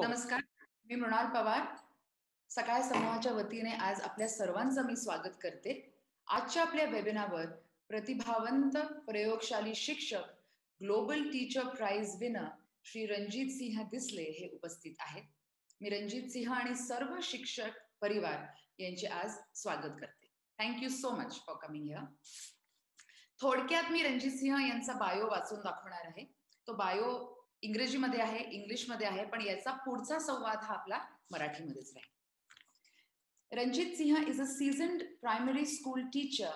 नमस्कार, मी मृणाल पवार. सकाळ समूहाच्या वतीने आज आपल्या सर्वांचं मी स्वागत करते. आजच्या आपल्या वेबिनारवर प्रतिभावंत प्रयोगशाली शिक्षक, global teacher prize winner Shri Ranjit Singh Disale हे उपस्थित आहेत. मी रणजित सिंह आणि सर्व शिक्षक परिवार यांचे आज स्वागत करते. Thank you so much for coming here. थोडक्यात मी रणजित सिंह यांचा बायो वाचून दाखवणार आहे. तो बायो इंग्रजीमध्ये आहे, इंग्लिशमध्ये आहे, पण याचा पुढचा संवाद हा आपला मराठीमध्येच राहील. Ranjit Singh is a seasoned primary school teacher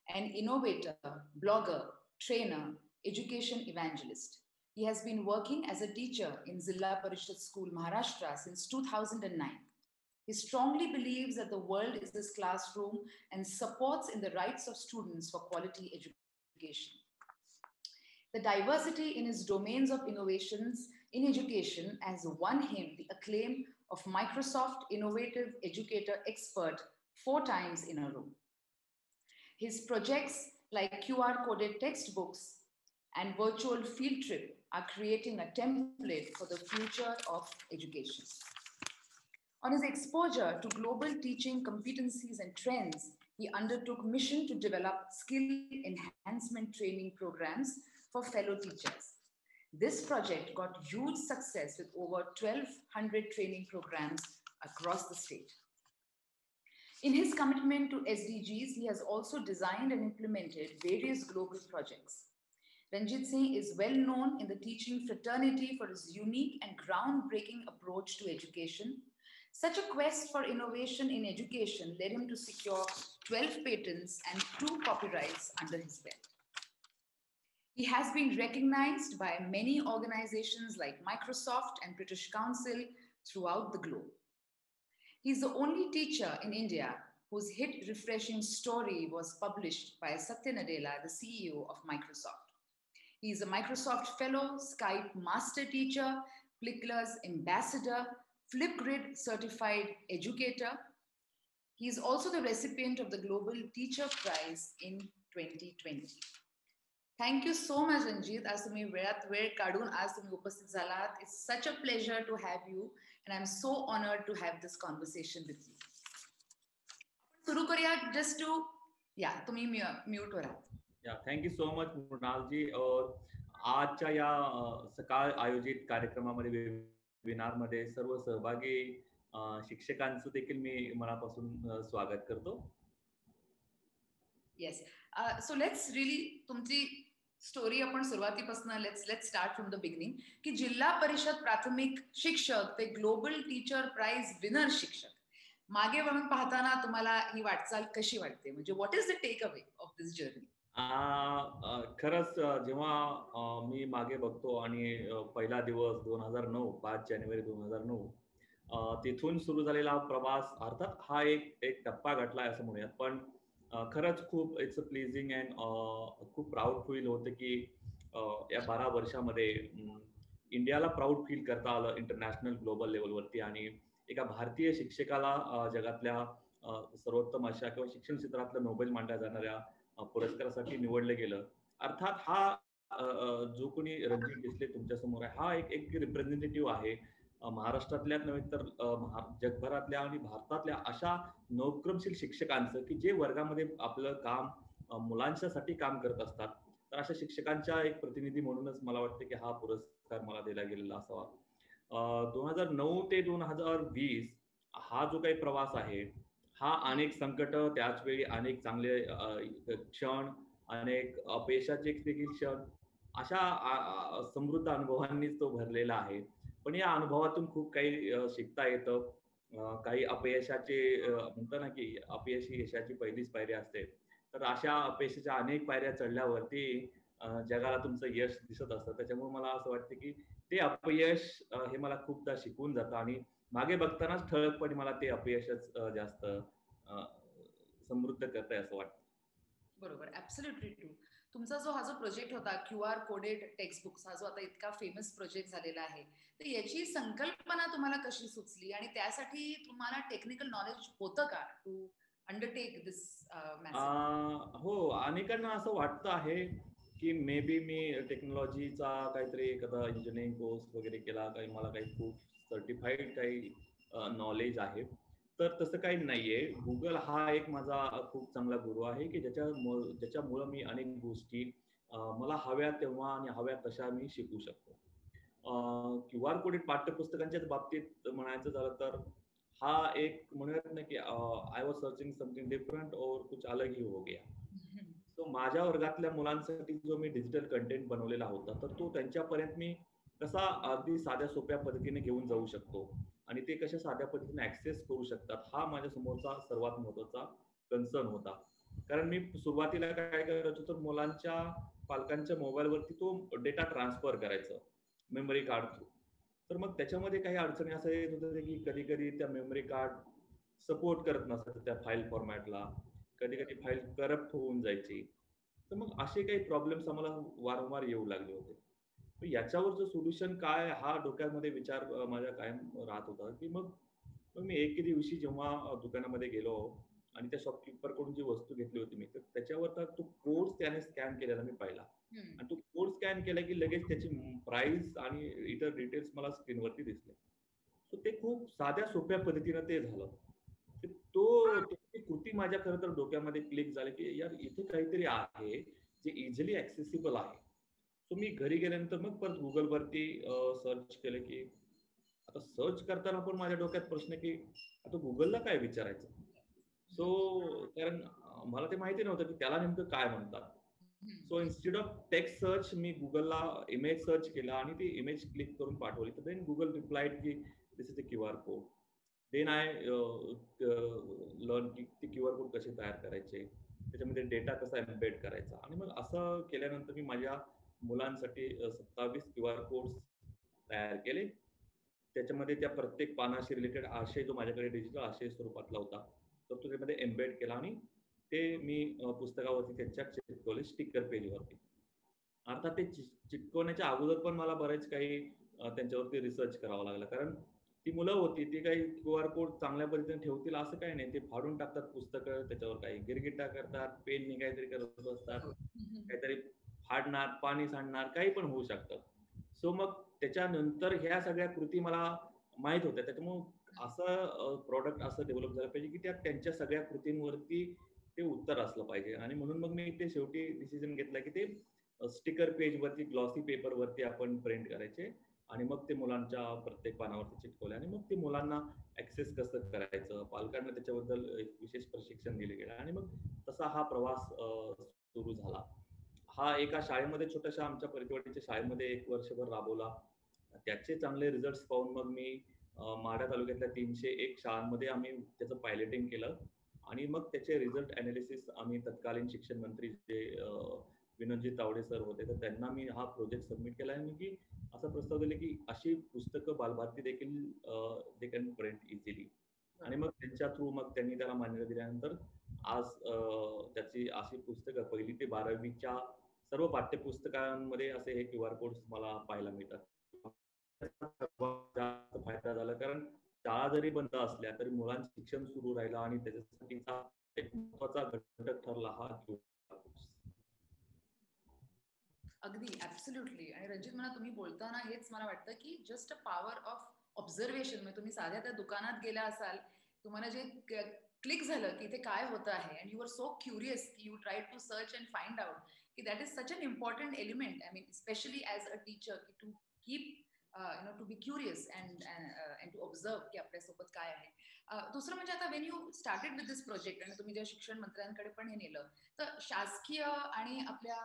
and innovator, blogger, trainer, education evangelist. He has been working as a teacher in Zilla Parishad School, Maharashtra since 2009. He strongly believes that the world is his classroom and supports in the rights of students for quality education. The diversity in his domains of innovations in education has won him the acclaim of Microsoft Innovative Educator Expert 4 times in a row. His projects like QR-coded textbooks and virtual field trip are creating a template for the future of education. On his exposure to global teaching competencies and trends, he undertook mission to develop skill enhancement training programs for fellow teachers. This project got huge success with over 1,200 training programs across the state. In his commitment to SDGs, he has also designed and implemented various global projects. Ranjit Singh is well known in the teaching fraternity for his unique and groundbreaking approach to education. Such a quest for innovation in education led him to secure 12 patents and 2 copyrights under his belt. He has been recognized by many organizations like Microsoft and British Council throughout the globe. He's the only teacher in India whose hit refreshing story was published by Satya Nadella, the CEO of Microsoft. He is a Microsoft Fellow, Skype Master Teacher, Plickler's Ambassador, Flipgrid Certified Educator. He is also the recipient of the Global Teacher Prize in 2020. Thank you so much, Ranjit. आज तुम्ही वेळात वेळ काढून आज तुम्ही उपस्थित झालात. It's such a pleasure to have you, and I'm so honored to have this conversation with you. सुरू करूया just to, तुम्ही म्यूट वर आहात. Thank you so much Mrinal ji. आजच्या या सकाळ आयोजित कार्यक्रमामध्ये वेबिनारमध्ये सर्व सहभागी शिक्षकांचं देखील मी मनापासून स्वागत करतो. येस, सो लेट्स रिली तुमची स्टोरी आपण सुरुवातीपासून let's start from the beginning की जिल्हा परिषद प्राथमिक शिक्षक ते ग्लोबल टीचर प्राइज विनर शिक्षक मागे वळून पाहताना तुम्हाला ही वाटचाल कशी वाटते? म्हणजे what is the takeaway of this journey? खरंच जेव्हा मी मागे बघतो आणि पहिला दिवस 2009 5 जानेवारी 2009 तिथून सुरू झालेला प्रवास, अर्थात हा एक टप्पा गाठला असं म्हणूयात, पण खरंच खूप इट्स अ प्लीजिंग अँड खूप प्राऊड फील होतं की या 12 वर्षामध्ये इंडियाला प्राऊड फील करता आलं इंटरनॅशनल ग्लोबल लेवलवरती, आणि एका भारतीय शिक्षकाला जगातल्या सर्वोत्तम अशा किंवा शिक्षण क्षेत्रातलं नोबेल मानल्या जाणाऱ्या पुरस्कारासाठी निवडलं गेलं. अर्थात हा जो कोणी रणजित दिसले तुमच्या समोर आहे, हा एक रिप्रेझेंटेटिव्ह आहे महाराष्ट्रातल्याच नव्हे तर जगभरातल्या आणि भारतातल्या अशा नवक्रमशील शिक्षकांचं की जे वर्गामध्ये आपलं काम मुलांच्यासाठी काम करत असतात. तर अशा शिक्षकांच्या एक प्रतिनिधी म्हणूनच मला वाटतं की हा पुरस्कार मला दिला गेलेला असावा. 2009 ते 2020 हा जो काही प्रवास आहे, हा अनेक संकट, त्याच वेळी अनेक चांगले क्षण, अनेक अपयशाचे देखील क्षण, अशा समृद्ध अनुभवांनीच तो भरलेला आहे. पण या अनुभवातून खूप काही शिकता येतं. काही अपयशाचे म्हणतो ना की अपयश ही यशाची पहिलीच पायरी असते. तर अशा अपयशाच्या अनेक पायऱ्या चढल्यावरती जगाला तुमचं यश दिसत असतं. त्याच्यामुळे मला असं वाटतं की ते अपयश हे मला खूपदा शिकवून जातं आणि मागे बघतानाच ठळकपणे मला ते अपयशच जास्त समृद्ध करतंय असं वाटतं. बरोबर, ऍब्सोल्युटली ट्रू. तुमचा हा जो प्रोजेक्ट होता QR कोडेड टेक्स्टबुक्स, हा जो आता इतका फेमस प्रोजेक्ट झालेला आहे, तर याची संकल्पना तुम्हाला कशी सुचली आणि त्यासाठी तुम्हाला टेक्निकल नॉलेज होतं का टू अंडरटेक दिस मॅसेज? हो, अनेकांना असं वाटतं आहे की मे बी मी टेक्नॉलॉजीचा काहीतरी एखादा इंजिनिअरिंग कोर्स वगैरे केला, काही मला काही खूप सर्टिफाईड काही नॉलेज आहे. तर तसं काही नाहीये. Google हा एक माझा खूप चांगला गुरु आहे, की ज्याच्यामुळं मी अनेक गोष्टी मला हव्या तेव्हा आणि हव्या तशा मी शिकू शकतो. क्यूआर कोडेड पाठ्यपुस्तकांच्याच बाबतीत म्हणायचं झालं तर हा एक म्हणूयात ना, की I was searching something different और कुछ अलग ही हो गया. सो माझ्या वर्गातल्या मुलांसाठी जो मी डिजिटल कंटेंट बनवलेला होता, तर तो त्यांच्यापर्यंत मी कसा अगदी साध्या सोप्या पद्धतीने घेऊन जाऊ शकतो आणि ते कशा साध्या पद्धतीने ॲक्सेस करू शकतात, हा माझ्या समोरचा सर्वात महत्त्वाचा कन्सर्न होता. कारण मी सुरुवातीला काय करायचो, तर मुलांच्या पालकांच्या मोबाईलवरती तो डेटा ट्रान्सफर करायचं मेमरी कार्ड थ्रू. तर मग त्याच्यामध्ये काही अडचणी असं येत होत्या, की कधी-कधी त्या मेमरी कार्ड सपोर्ट करत नसायचं त्या फाईल फॉर्मॅटला. कधी-कधी फाईल करप्ट होऊन जायची. तर मग असे काही प्रॉब्लेम्स आम्हाला वारंवार येऊ लागले होते. तर याच्यावरचं सोल्युशन काय हा डोक्यामध्ये विचार माझ्या कायम राहत होता, की मग मग मी एके दिवशी जेव्हा दुकानामध्ये गेलो आणि त्या शॉपकीपरकडून जी वस्तू घेतली होती मी, तर त्याच्यावर तो कोड त्याने स्कॅन केलेला मी पाहिला आणि तो कोड स्कॅन केला, की लगेच त्याची प्राइस आणि इतर डिटेल्स मला स्क्रीनवरती दिसले. तर ते खूप साध्या सोप्या पद्धतीनं ते झालं. तर ती कृती माझ्या खरं तर डोक्यामध्ये क्लिक झाली, की यार इथे काहीतरी आहे, जे इझिली ॲक्सेसिबल आहे. सो मी घरी गेल्यानंतर मग परत Googleवरती सर्च केलं, की आता सर्च करताना पण माझ्या डोक्यात प्रश्न, की आता Googleला काय विचारायचं? सो कारण मला ते माहिती नव्हतं, की त्याला नेमकं काय म्हणतात. So instead of text search मी Googleला इमेज सर्च केला आणि ती इमेज क्लिक करून पाठवली. तर देन Google रिप्लाइड, की "this is a QR code." Then I learn की ते क्यूआर कोड कसे तयार करायचे, त्याच्यामध्ये डेटा कसा एम्बेड करायचा आणि मग असं केल्यानंतर मी माझ्या मुलांसाठी 27 क्यूआर कोड्स तयार केले. त्याच्यामध्ये त्या प्रत्येक पानाशी रिलेटेड आशय जो माझ्याकडे डिजिटल आशय स्वरूपातला होता, तर तो त्यामध्ये एम्बेड केला आणि ते मी पुस्तकावरती त्याच्या चिटकवले स्टिकर पेजवरती. अर्थात ते चिटकवण्याच्या अगोदर पण मला बरेच काही त्यांच्यावरती रिसर्च करावा लागला. कारण ती मुलं होती, ती काही क्यूआर कोड चांगल्या पद्धतीने ठेवतील असं काही नाही. ते फाडून टाकतात पुस्तकं, त्याच्यावर काही गिरगिट्टा करतात, पेननी काहीतरी करत बसतात, काहीतरी फाडणार, पाणी सांडणार, काही पण होऊ शकतं. सो मग त्याच्यानंतर ह्या सगळ्या कृती मला माहीत होत्या. त्याच्यामुळं असं प्रॉडक्ट असं डेव्हलप झालं पाहिजे, की त्या त्यांच्या सगळ्या कृतींवरती ते उत्तर असलं पाहिजे आणि म्हणून मग मी ते शेवटी डिसिजन घेतला, की ते स्टिकर पेजवरती, ग्लॉसी पेपरवरती आपण प्रिंट करायचे आणि मग ते मुलांच्या प्रत्येक पानावरती चिटकवले आणि मग ते मुलांना ॲक्सेस कसं करायचं, पालकांना त्याच्याबद्दल एक विशेष प्रशिक्षण दिलं गेलं आणि मग तसा हा प्रवास सुरू झाला. हा एका शाळेमध्ये छोट्याशा आमच्या परिसवाडीच्या शाळेमध्ये 1 वर्षभर राबवला. त्याचे चांगले रिझल्ट्स पाहून मग मी माढा तालुक्यातल्या 301 शाळांमध्ये आम्ही त्याचं पायलटिंग केलं आणि मग त्याचे रिझल्ट एनालिसिस आम्ही तत्कालीन शिक्षण मंत्री जे विनोदजी तावडे सर होते, तर त्यांना मी हा प्रोजेक्ट सबमिट केला आणि की असा प्रस्ताव दिला, की अशी पुस्तकं बालभारती देखील दे कॅन प्रिंट इझिली आणि मग त्यांच्या थ्रू मग त्यांनी त्याला मान्यता दिल्यानंतर आज त्याची अशी पुस्तकं 1ली ते 12वीच्या सर्व पाठ्यपुस्तकांमध्ये असे हे क्यूआर कोड्स मला पाहायला मिळतात. सर्वात जास्त फायदा झाला कारण शाळा जरी बंद असल्या तरी मुलांचं शिक्षण सुरू राहिलं आणि त्याच्यासाठीचा एक महत्त्वाचा घटक ठरला हा क्यूआर कोड्स. अगदी ॲब्सोल्युटली. आणि रणजित मला तुम्ही बोलताना हेच मला वाटतं, की just a power of observation. म्हणजे तुम्ही साध्या त्या दुकानात गेला असाल, तुम्हाला जे क्लिक झालं, की इथे काय होतं आहे and you are so curious, की you try to search and find out, की that is such an important element. I mean specially as a teacher, की to keep to be curious and to observe की आपल्यासोबत काय आहे. दुसरं म्हणजे आता when you started with this project आणि तुम्ही जेव्हा शिक्षण मंत्र्यांकडे पण हे नेलं, तर शासकीय आणि आपल्या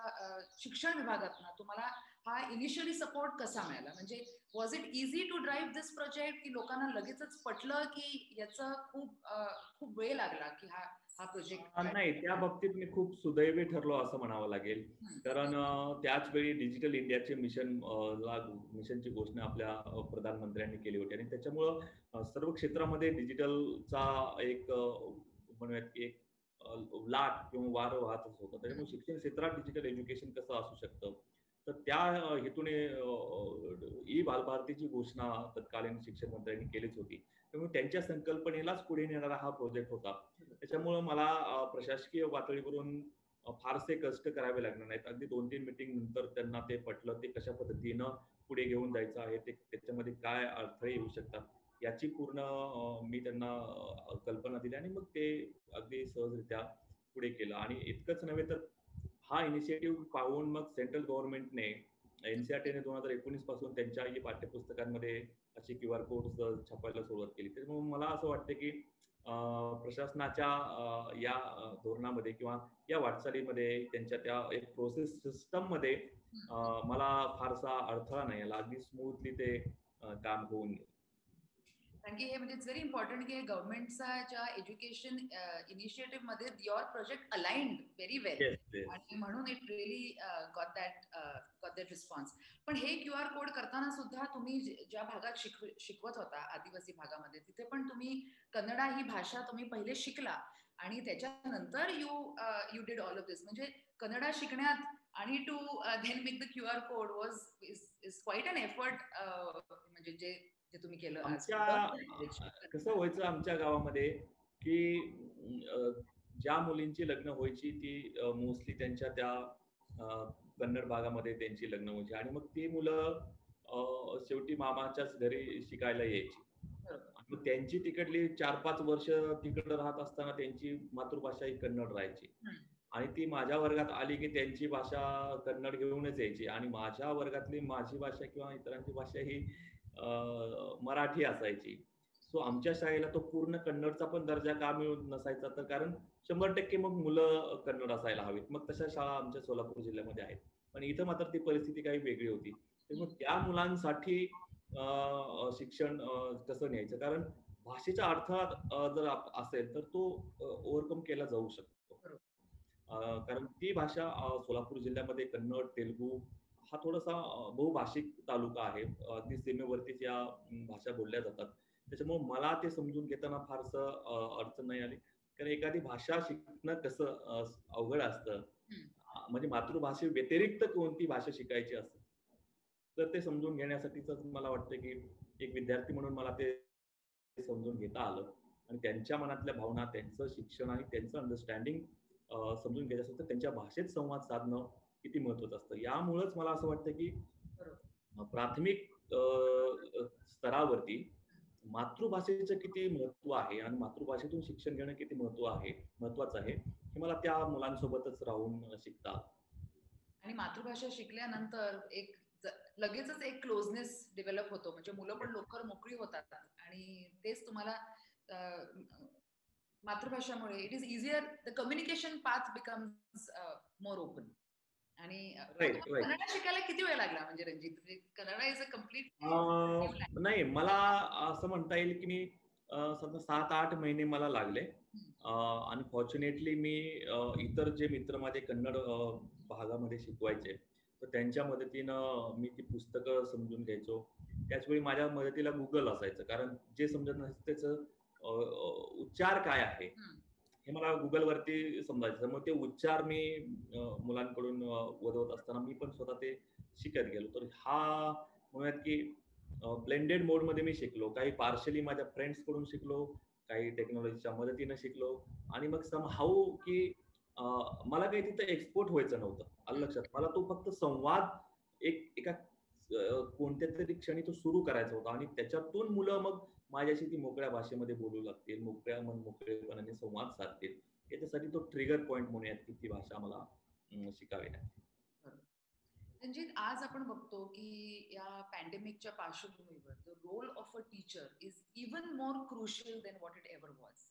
शिक्षण विभागातनं तुम्हाला हा इनिशियली सपोर्ट कसा मिळाला? म्हणजे was it easy to drive this project, की लोकांना लगेचच पटलं, की याचं खूप वेळ लागला, की हा हा प्रोजेक्ट? नाही, त्या बाबतीत मी खूप सुदैवी ठरलो असं म्हणावं लागेल. कारण त्याच वेळी डिजिटल इंडियाचे मिशनची घोषणा आपल्या प्रधानमंत्र्यांनी केली होती आणि त्याच्यामुळं सर्व क्षेत्रामध्ये डिजिटलचा एक म्हणूयात की एक लाट किंवा वारं वाहतच होतं. त्याच्यामुळे शिक्षण क्षेत्रात डिजिटल एज्युकेशन कसं असू शकतं. तर त्या हेतूने ई बालभारतीची घोषणा तत्कालीन शिक्षण मंत्र्यांनी केलीच होती. त्यामुळे त्यांच्या संकल्पनेलाच पुढे नेणारा हा प्रोजेक्ट होता. त्याच्यामुळं मला प्रशासकीय पातळीवरून फारसे कष्ट करावे लागणार नाहीत. अगदी 2-3 मीटिंग नंतर त्यांना ते पटलं. ते कशा पद्धतीनं पुढे घेऊन जायचं आहे, ते त्याच्यामध्ये काय अडथळे येऊ शकतात याची पूर्ण मी त्यांना कल्पना दिली आणि मग ते अगदी सहजरित्या पुढे केलं. आणि इतकंच नव्हे तर हा इनिशिएटिव्ह पाहून मग सेंट्रल गव्हर्नमेंटने एनसीईआरटीने 2019 पासून त्यांच्याही पाठ्यपुस्तकांमध्ये असे क्यूआर कोड्स छापायला सुरुवात केली. त्याच्यामुळे मला असं वाटतं की प्रशासनाच्या या धोरणामध्ये किंवा या वाटचालीमध्ये त्यांच्या त्या एक प्रोसेस सिस्टममध्ये मला फारसा अडथळा नाही आला. अगदी स्मूथली ते काम होऊन गेलं. कारण की हे म्हणजे इट्स व्हेरी इम्पॉर्टंट की गव्हर्नमेंटचा ज्या एज्युकेशन इनिशिएटिव्ह मध्ये your project aligned very well yes, yes. आणि म्हणून it really got that response. पण हे क्यूआर कोड करताना सुद्धा तुम्ही ज्या भागात शिकवत होता आदिवासी भागामध्ये तिथे पण तुम्ही कन्नडा ही भाषा तुम्ही पहिले शिकला आणि त्याच्यानंतर you did all of this. म्हणजे कन्नडा शिकण्यात आणि to then make the QR code was is quite an effort. म्हणजे जे तुम्ही केलं आज. कसं व्हायचं आमच्या गावामध्ये की ज्या मुलींची लग्न व्हायची ती मोस्टली त्यांच्या त्या कन्नड भागामध्ये त्यांची लग्न व्हायची आणि मग ती मुलं शेवटी मामाच्याच घरी शिकायला यायची. मग त्यांची तिकडली 4-5 वर्ष तिकडे राहत असताना त्यांची मातृभाषा ही कन्नड राहायची आणि ती माझ्या वर्गात आली की त्यांची भाषा कन्नड घेऊनच यायची आणि माझ्या वर्गातली माझी भाषा किंवा इतरांची भाषा ही मराठी असायची. सो आमच्या शाळेला तो पूर्ण कन्नडचा पण दर्जा का मिळून नसायचा तर कारण 100% मग मुलं कन्नड असायला हवीत. मग तशा शाळा आमच्या सोलापूर जिल्ह्यामध्ये आहेत. पण इथं मात्र ती परिस्थिती काही वेगळी होती. तर मग त्या मुलांसाठी शिक्षण कसं न्यायचं? कारण भाषेचा अडथळा जर असेल तर तो ओव्हरकम केला जाऊ शकतो. कारण ती भाषा सोलापूर जिल्ह्यामध्ये कन्नड, तेलुगू हा थोडासा बहुभाषिक तालुका आहे. अगदी सीमेवरतीच या भाषा बोलल्या जातात. त्याच्यामुळे मला ते समजून घेताना फारसं अडचण नाही आली. कारण एखादी भाषा शिकणं कसं अवघड असतं. म्हणजे मातृभाषेव्यतिरिक्त कोणती भाषा शिकायची असेल, तर ते समजून घेण्यासाठीच मला वाटतं की एक विद्यार्थी म्हणून मला ते समजून घेता आलं आणि त्यांच्या मनातल्या भावना, त्यांचं शिक्षण आणि त्यांचं अंडरस्टँडिंग समजून घ्यायचं असेल तर त्यांच्या भाषेत संवाद साधणं किती महत्त्वाचं असतं. यामुळेच मला असं वाटतं की प्राथमिक स्तरावरती मातृभाषेचं किती महत्त्व आहे आणि मातृभाषेतून शिक्षण घेणं किती महत्त्वाचं आहे, हे मला त्या मुलांसोबतच राहून शिकता आलं. आणि मातृभाषा शिकल्यानंतर लगेचच एक क्लोजनेस डेव्हलप होतो. म्हणजे मुलं पण लवकर मोकळी होतात आणि तेच तुम्हाला मातृभाषामुळे it is easier, the communication path becomes more open. आणि कन्नड शिकायला किती वेळ लागला म्हणजे Ranjit? Kannada is a complete नाही, मला असं म्हणता येईल की मी समजा 7-8 महिने मला लागले आणि फॉर्च्युनेटली मी इतर जे मित्र माझे कन्नड भागामध्ये शिकवायचे तर त्यांच्या मदतीनं मी ती पुस्तकं समजून घ्यायचो. त्याचवेळी माझ्या मदतीला गुगल असायचं कारण जे समजत नसायचं त्याचं उच्चार काय आहे हे मला गुगलवरती समजायचं. मग ते उच्चार मी मुलांकडून वदवत असताना मी पण स्वतः ते शिकत गेलो. तर हा म्हणूयात की ब्लेंडेड मोडमध्ये मी शिकलो. काही पार्शली माझ्या फ्रेंड्स कडून शिकलो, काही टेक्नॉलॉजीच्या मदतीने शिकलो आणि मग समहाऊ की मला काही तिथं एक्सपोर्ट व्हायचं नव्हतं. आलं लक्षात. मला तो फक्त संवाद एका कोणत्यातरी क्षणी तो सुरू करायचा होता आणि त्याच्यातून मुलं मग माझ्याशी ती मोकळ्या भाषेमध्ये बोलू लागतील, मोकळेपणाने संवाद साधतील. याच्यासाठी तो ट्रिगर पॉइंट म्हणूयात की ती भाषा मला शिकावी लागली. रणजित, आज आपण बघतो की या पॅन्डेमिकच्या पार्श्वभूमीवर the role of a teacher is even more crucial than what it ever was.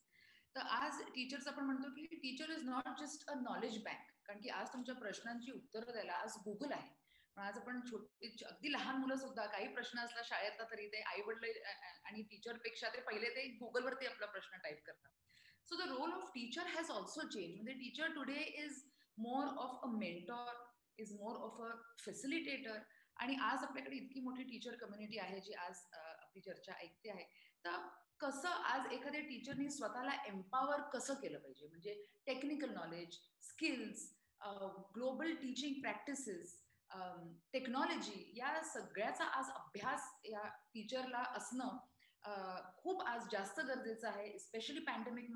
तर आज टीचर्स आपण म्हणतो की teacher is not just a knowledge bank. कारण की आज तुमच्या प्रश्नांची उत्तरं द्यायला आज गुगल आहे. पण आज आपण छोटी अगदी लहान मुलं सुद्धा काही प्रश्न असला शाळेतला तरी ते आई वडील आणि टीचर पेक्षा ते पहिले ते गुगलवरती आपला प्रश्न टाईप करतात. So the role of teacher has also change. म्हणजे teacher today is more of a mentor, is more of a facilitator. आणि आज आपल्याकडे इतकी मोठी टीचर कम्युनिटी आहे जी आज आपली चर्चा ऐकते आहे. तर कसं आज एखाद्या टीचरनी स्वतःला एम्पावर कसं केलं पाहिजे? म्हणजे technical knowledge, skills, global teaching practices, technology या सगळ्याचा आज अभ्यास या टीचरला असणं खूप आज जास्त गरजेचं आहे, स्पेशली पॅन्डेमिक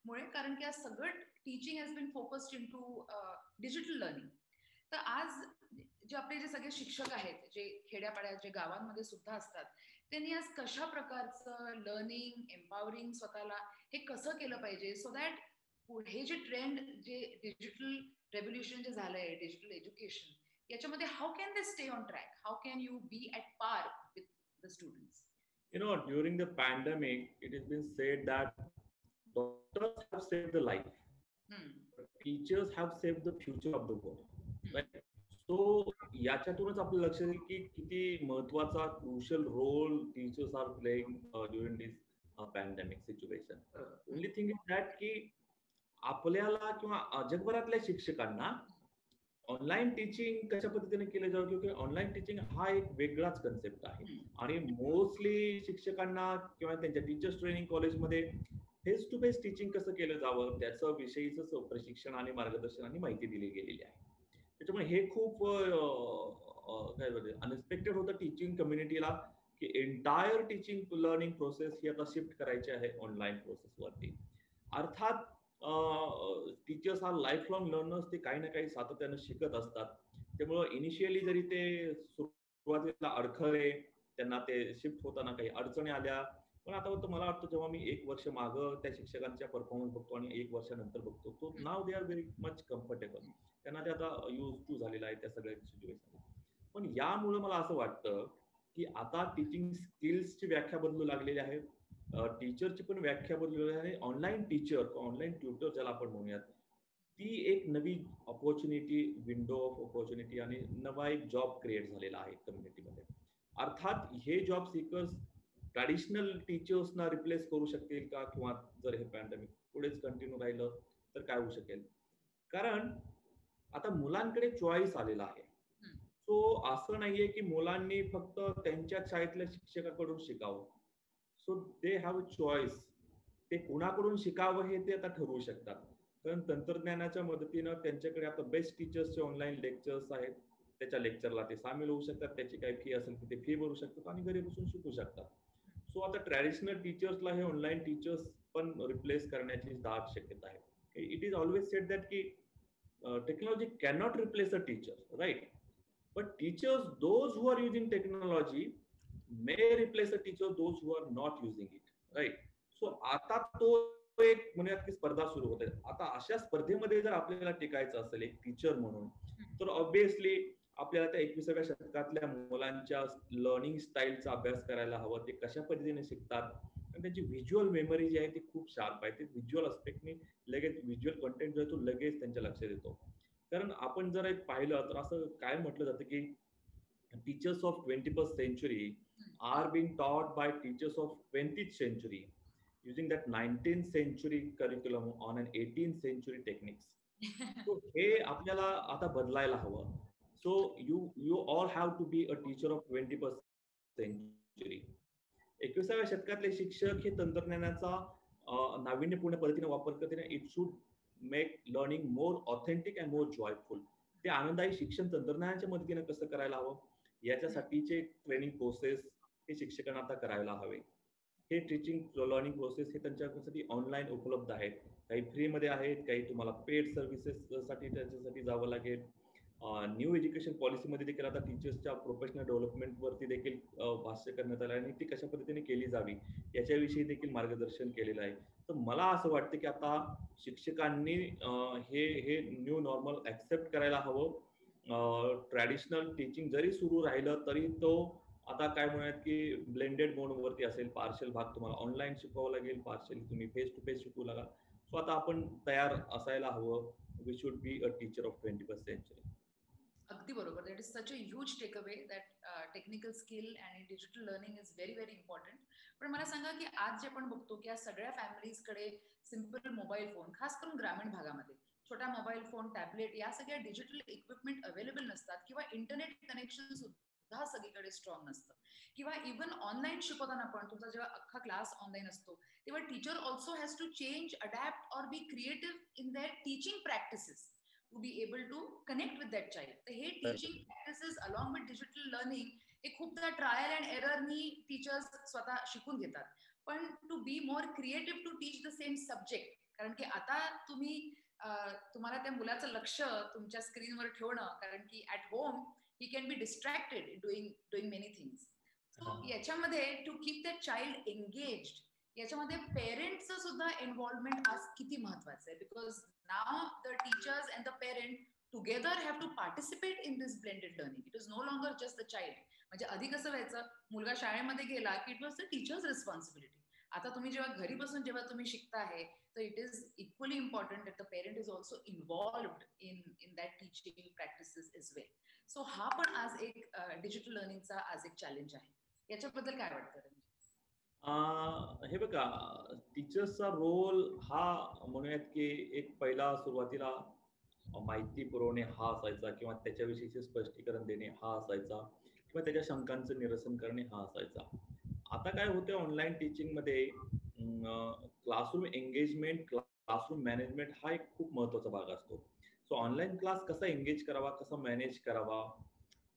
मुळे. कारण की आज सगळं teaching has been focused into digital learning. तर आज जे आपले जे सगळे शिक्षक आहेत, जे खेड्यापाड्यात जे गावांमध्ये सुद्धा असतात, त्यांनी आज कशा प्रकारचं लर्निंग एम्पावरिंग स्वतःला हे कसं केलं पाहिजे, सो दॅट हे जे ट्रेंड जे डिजिटल रेव्होल्युशन जे झालंय, डिजिटल एज्युकेशन, याच्यामध्ये how can they stay on track, how can you be at par with the students? During the pandemic, it has been said that doctors have saved the life, but teachers have saved the future of the world. Right? So याच्यातूनच आपलं लक्ष येईल की किती महत्वाचा crucial role teachers are playing during this pandemic situation. Only thing is that की आपल्याला किंवा जगभरातल्या शिक्षकांना ऑनलाईन टीचिंग कशा पद्धतीने केलं जावं, क्योंकि ऑनलाईन टीचिंग हा एक वेगळाच कन्सेप्ट आहे आणि मोस्टली शिक्षकांना किंवा त्यांच्या टीचर्स ट्रेनिंग कॉलेजमध्ये फेस टू फेस टीचिंग कसं केलं जावं त्याचं विषयीच प्रशिक्षण आणि मार्गदर्शन आणि माहिती दिली गेलेली आहे. त्याच्यामुळे हे खूप काय बोलते अनएक्सपेक्टेड होतं टीचिंग कम्युनिटीला की एंटायर टीचिंग लर्निंग प्रोसेस ही आता शिफ्ट करायची आहे ऑनलाईन प्रोसेसवरती. अर्थात teachers our life long learners, ते काही ना काही सातत्यानं शिकत असतात. त्यामुळं इनिशियली जरी ते सुरुवातीला अडखळे त्यांना ते शिफ्ट होताना काही अडचणी आल्या, पण आता मला वाटतं जेव्हा मी 1 वर्ष मागं त्या शिक्षकांच्या परफॉर्मन्स बघतो आणि 1 वर्षानंतर बघतो, तो now they are very much comfortable. त्यांना ते आता यूज टू झालेलं आहे त्या सगळ्या सिच्युएशन. पण यामुळे मला असं वाटतं की आता टीचिंग स्किल्सची व्याख्या बदलू लागलेली आहे, टीचरची पण व्याख्या बदललेली आहे. ऑनलाईन टीचर, ऑनलाईन ट्युटर ज्याला आपण म्हणूयात, ती एक नवी ऑपॉर्च्युनिटी, विंडो ऑफ ऑपॉर्च्युनिटी आणि नवा एक जॉब क्रिएट झालेला आहे कम्युनिटीमध्ये. अर्थात हे जॉब सीकर्स ट्रॅडिशनल टीचर्सना रिप्लेस करू शकतील का, किंवा जर हे पॅन्डेमिक पुढेच कंटिन्यू राहिलं तर काय होऊ शकेल? कारण आता मुलांकडे चॉईस आलेला आहे. सो असं नाहीये की मुलांनी फक्त त्यांच्या शाळेतल्या शिक्षकाकडून शिकावं. So they have a choice. ते कुणाकडून शिकावं हे ते आता ठरवू शकतात. कारण तंत्रज्ञानाच्या मदतीनं त्यांच्याकडे आता बेस्ट टीचर्सचे ऑनलाईन लेक्चर्स आहेत. त्याच्या लेक्चरला ते सामील होऊ शकतात. त्याची काही फी असेल तर ते फी भरू शकतात आणि घरी बसून शिकू शकतात. सो आता ट्रॅडिशनल टीचर्सला हे ऑनलाईन टीचर्स पण रिप्लेस करण्याची दाट शक्यता आहे. It is always sed that की technology cannot replace a teacher, right? But teachers, those who are using technology, may replace a teacher, those who are not using it, right? So आता तो एक म्हणूयात की स्पर्धा सुरू होते. आता अशा स्पर्धेमध्ये जर आपल्याला टिकायचं असेल एक टीचर म्हणून, तर ऑब्विसली आपल्याला त्या 21व्या शतकातल्या मुलांच्या लर्निंग स्टाईलचा अभ्यास करायला हवं. ते कशा पद्धतीने शिकतात आणि त्यांची व्हिज्युअल मेमरी जी आहे ती खूप शार्प आहे. ते व्हिज्युअल अस्पेक्टनी लगेच व्हिज्युअल कंटेंट जो आहे तो लगेच त्यांच्या लक्षात येतो. कारण आपण जर एक पाहिलं तर असं काय म्हटलं जातं की teachers of 21st century are being taught by teachers of 20th century using that 19th century curriculum on an 18th century techniques. So हे आपल्याला आता बदलायला हवं. So you all have to be a teacher of 21st century. 21व्या शतकातले शिक्षक हे तंत्रज्ञानाचा नाविन्यपूर्ण पद्धतीने वापर करते. It should make learning more authentic and more joyful. ते आनंददायी शिक्षण तंत्रज्ञानाच्या मदतीने कसं करायला हवं याच्यासाठीचे ट्रेनिंग प्रोसेस हे शिक्षकांना आता करायला हवे. हे टीचिंग लर्निंग प्रोसेस हे त्यांच्यासाठी ऑनलाईन उपलब्ध आहेत. काही फ्रीमध्ये आहेत, काही तुम्हाला पेड सर्व्हिसेससाठी त्याच्यासाठी जावं लागेल. न्यू एज्युकेशन पॉलिसीमध्ये देखील आता टीचर्सच्या प्रोफेशनल डेव्हलपमेंटवरती देखील भाष्य करण्यात आलं आणि ती कशा पद्धतीने केली जावी याच्याविषयी देखील मार्गदर्शन केलेलं आहे. तर मला असं वाटतं की आता शिक्षकांनी हे न्यू नॉर्मल ऍक्सेप्ट करायला हवं. ट्रॅडिशनल टीचिंग जरी सुरू राहिलं तरी तो आता काय म्हणूयात की ब्लेंडेड मोडवरती असेल. पार्शल भाग तुम्हाला ऑनलाईन शिकवावं लागेल, पार्शल तुम्ही फेस टू फेस शिकवू लागाल. सो आता आपण तयार असायला हवं. We should be a teacher of 21st century. अगदी बरोबर. That is such a huge take away that technical skill आणि digital learning is very very important. पण मला सांगा की आज जे आपण बघतो की आज सगळ्या फॅमिलीजकडे सिम्पल मोबाईल फोन, खास करून ग्रामीण भागामध्ये छोटा मोबाईल फोन, टॅबलेट या सगळ्या डिजिटल इक्विपमेंट अवेलेबल नसतात किंवा इंटरनेट कनेक्शन सुद्धा सगळीकडे स्ट्रॉंग नसतं. किंवा इव्हन ऑनलाईन शिकवताना पण तुमचा जेव्हा अख्खा क्लास ऑनलाईन असतो तेव्हा teacher also has to change, adapt or be creative in their teaching practices to be able to connect with that child. तर हे teaching practices along with digital learning हे खूपदा ट्रायल अँड एररनी टीचर्स स्वतः शिकून घेतात. पण to be more creative to teach the same subject, कारण की आता तुम्ही तुम्हाला त्या मुलाचं लक्ष तुमच्या स्क्रीनवर ठेवणं, कारण की at home he can be distracted doing many things. So याच्यामध्ये to keep the child engaged, याच्यामध्ये पेरेंट्सचं सुद्धा इन्व्हॉल्वमेंट आज किती महत्वाचं आहे, because now the teachers and the parent together have to participate in this blended learning. It is no longer just the child. म्हणजे आधी कसं व्हायचं, मुलगा शाळेमध्ये गेला की it was the teacher's responsibility. आता तुम्ही जेव्हा घरी बसून जेव्हा तुम्ही शिकताय, तर it is equally important that the parent is also involved in that teaching practices is well. So हा पण आज एक डिजिटल लर्निंगचा आज एक चॅलेंज आहे. याच्याबद्दल काय वाटतं? हे बघा, टीचर्सचा रोल हा म्हणूयात की एक पहिला सुरुवातीला माहिती पुरवणे हा असायचा, किंवा त्याच्याविषयीचे स्पष्टीकरण देणे हा असायचा, किंवा त्याच्या शंकांचं निरसन करणे हा असायचा. आता काय होतं ऑनलाईन टीचिंग मध्ये, क्लासरूम एंगेजमेंट, क्लासरूम मॅनेजमेंट हा एक खूप महत्वाचा भाग असतो. सो ऑनलाईन क्लास कसा एंगेज करावा, कसा मॅनेज करावा,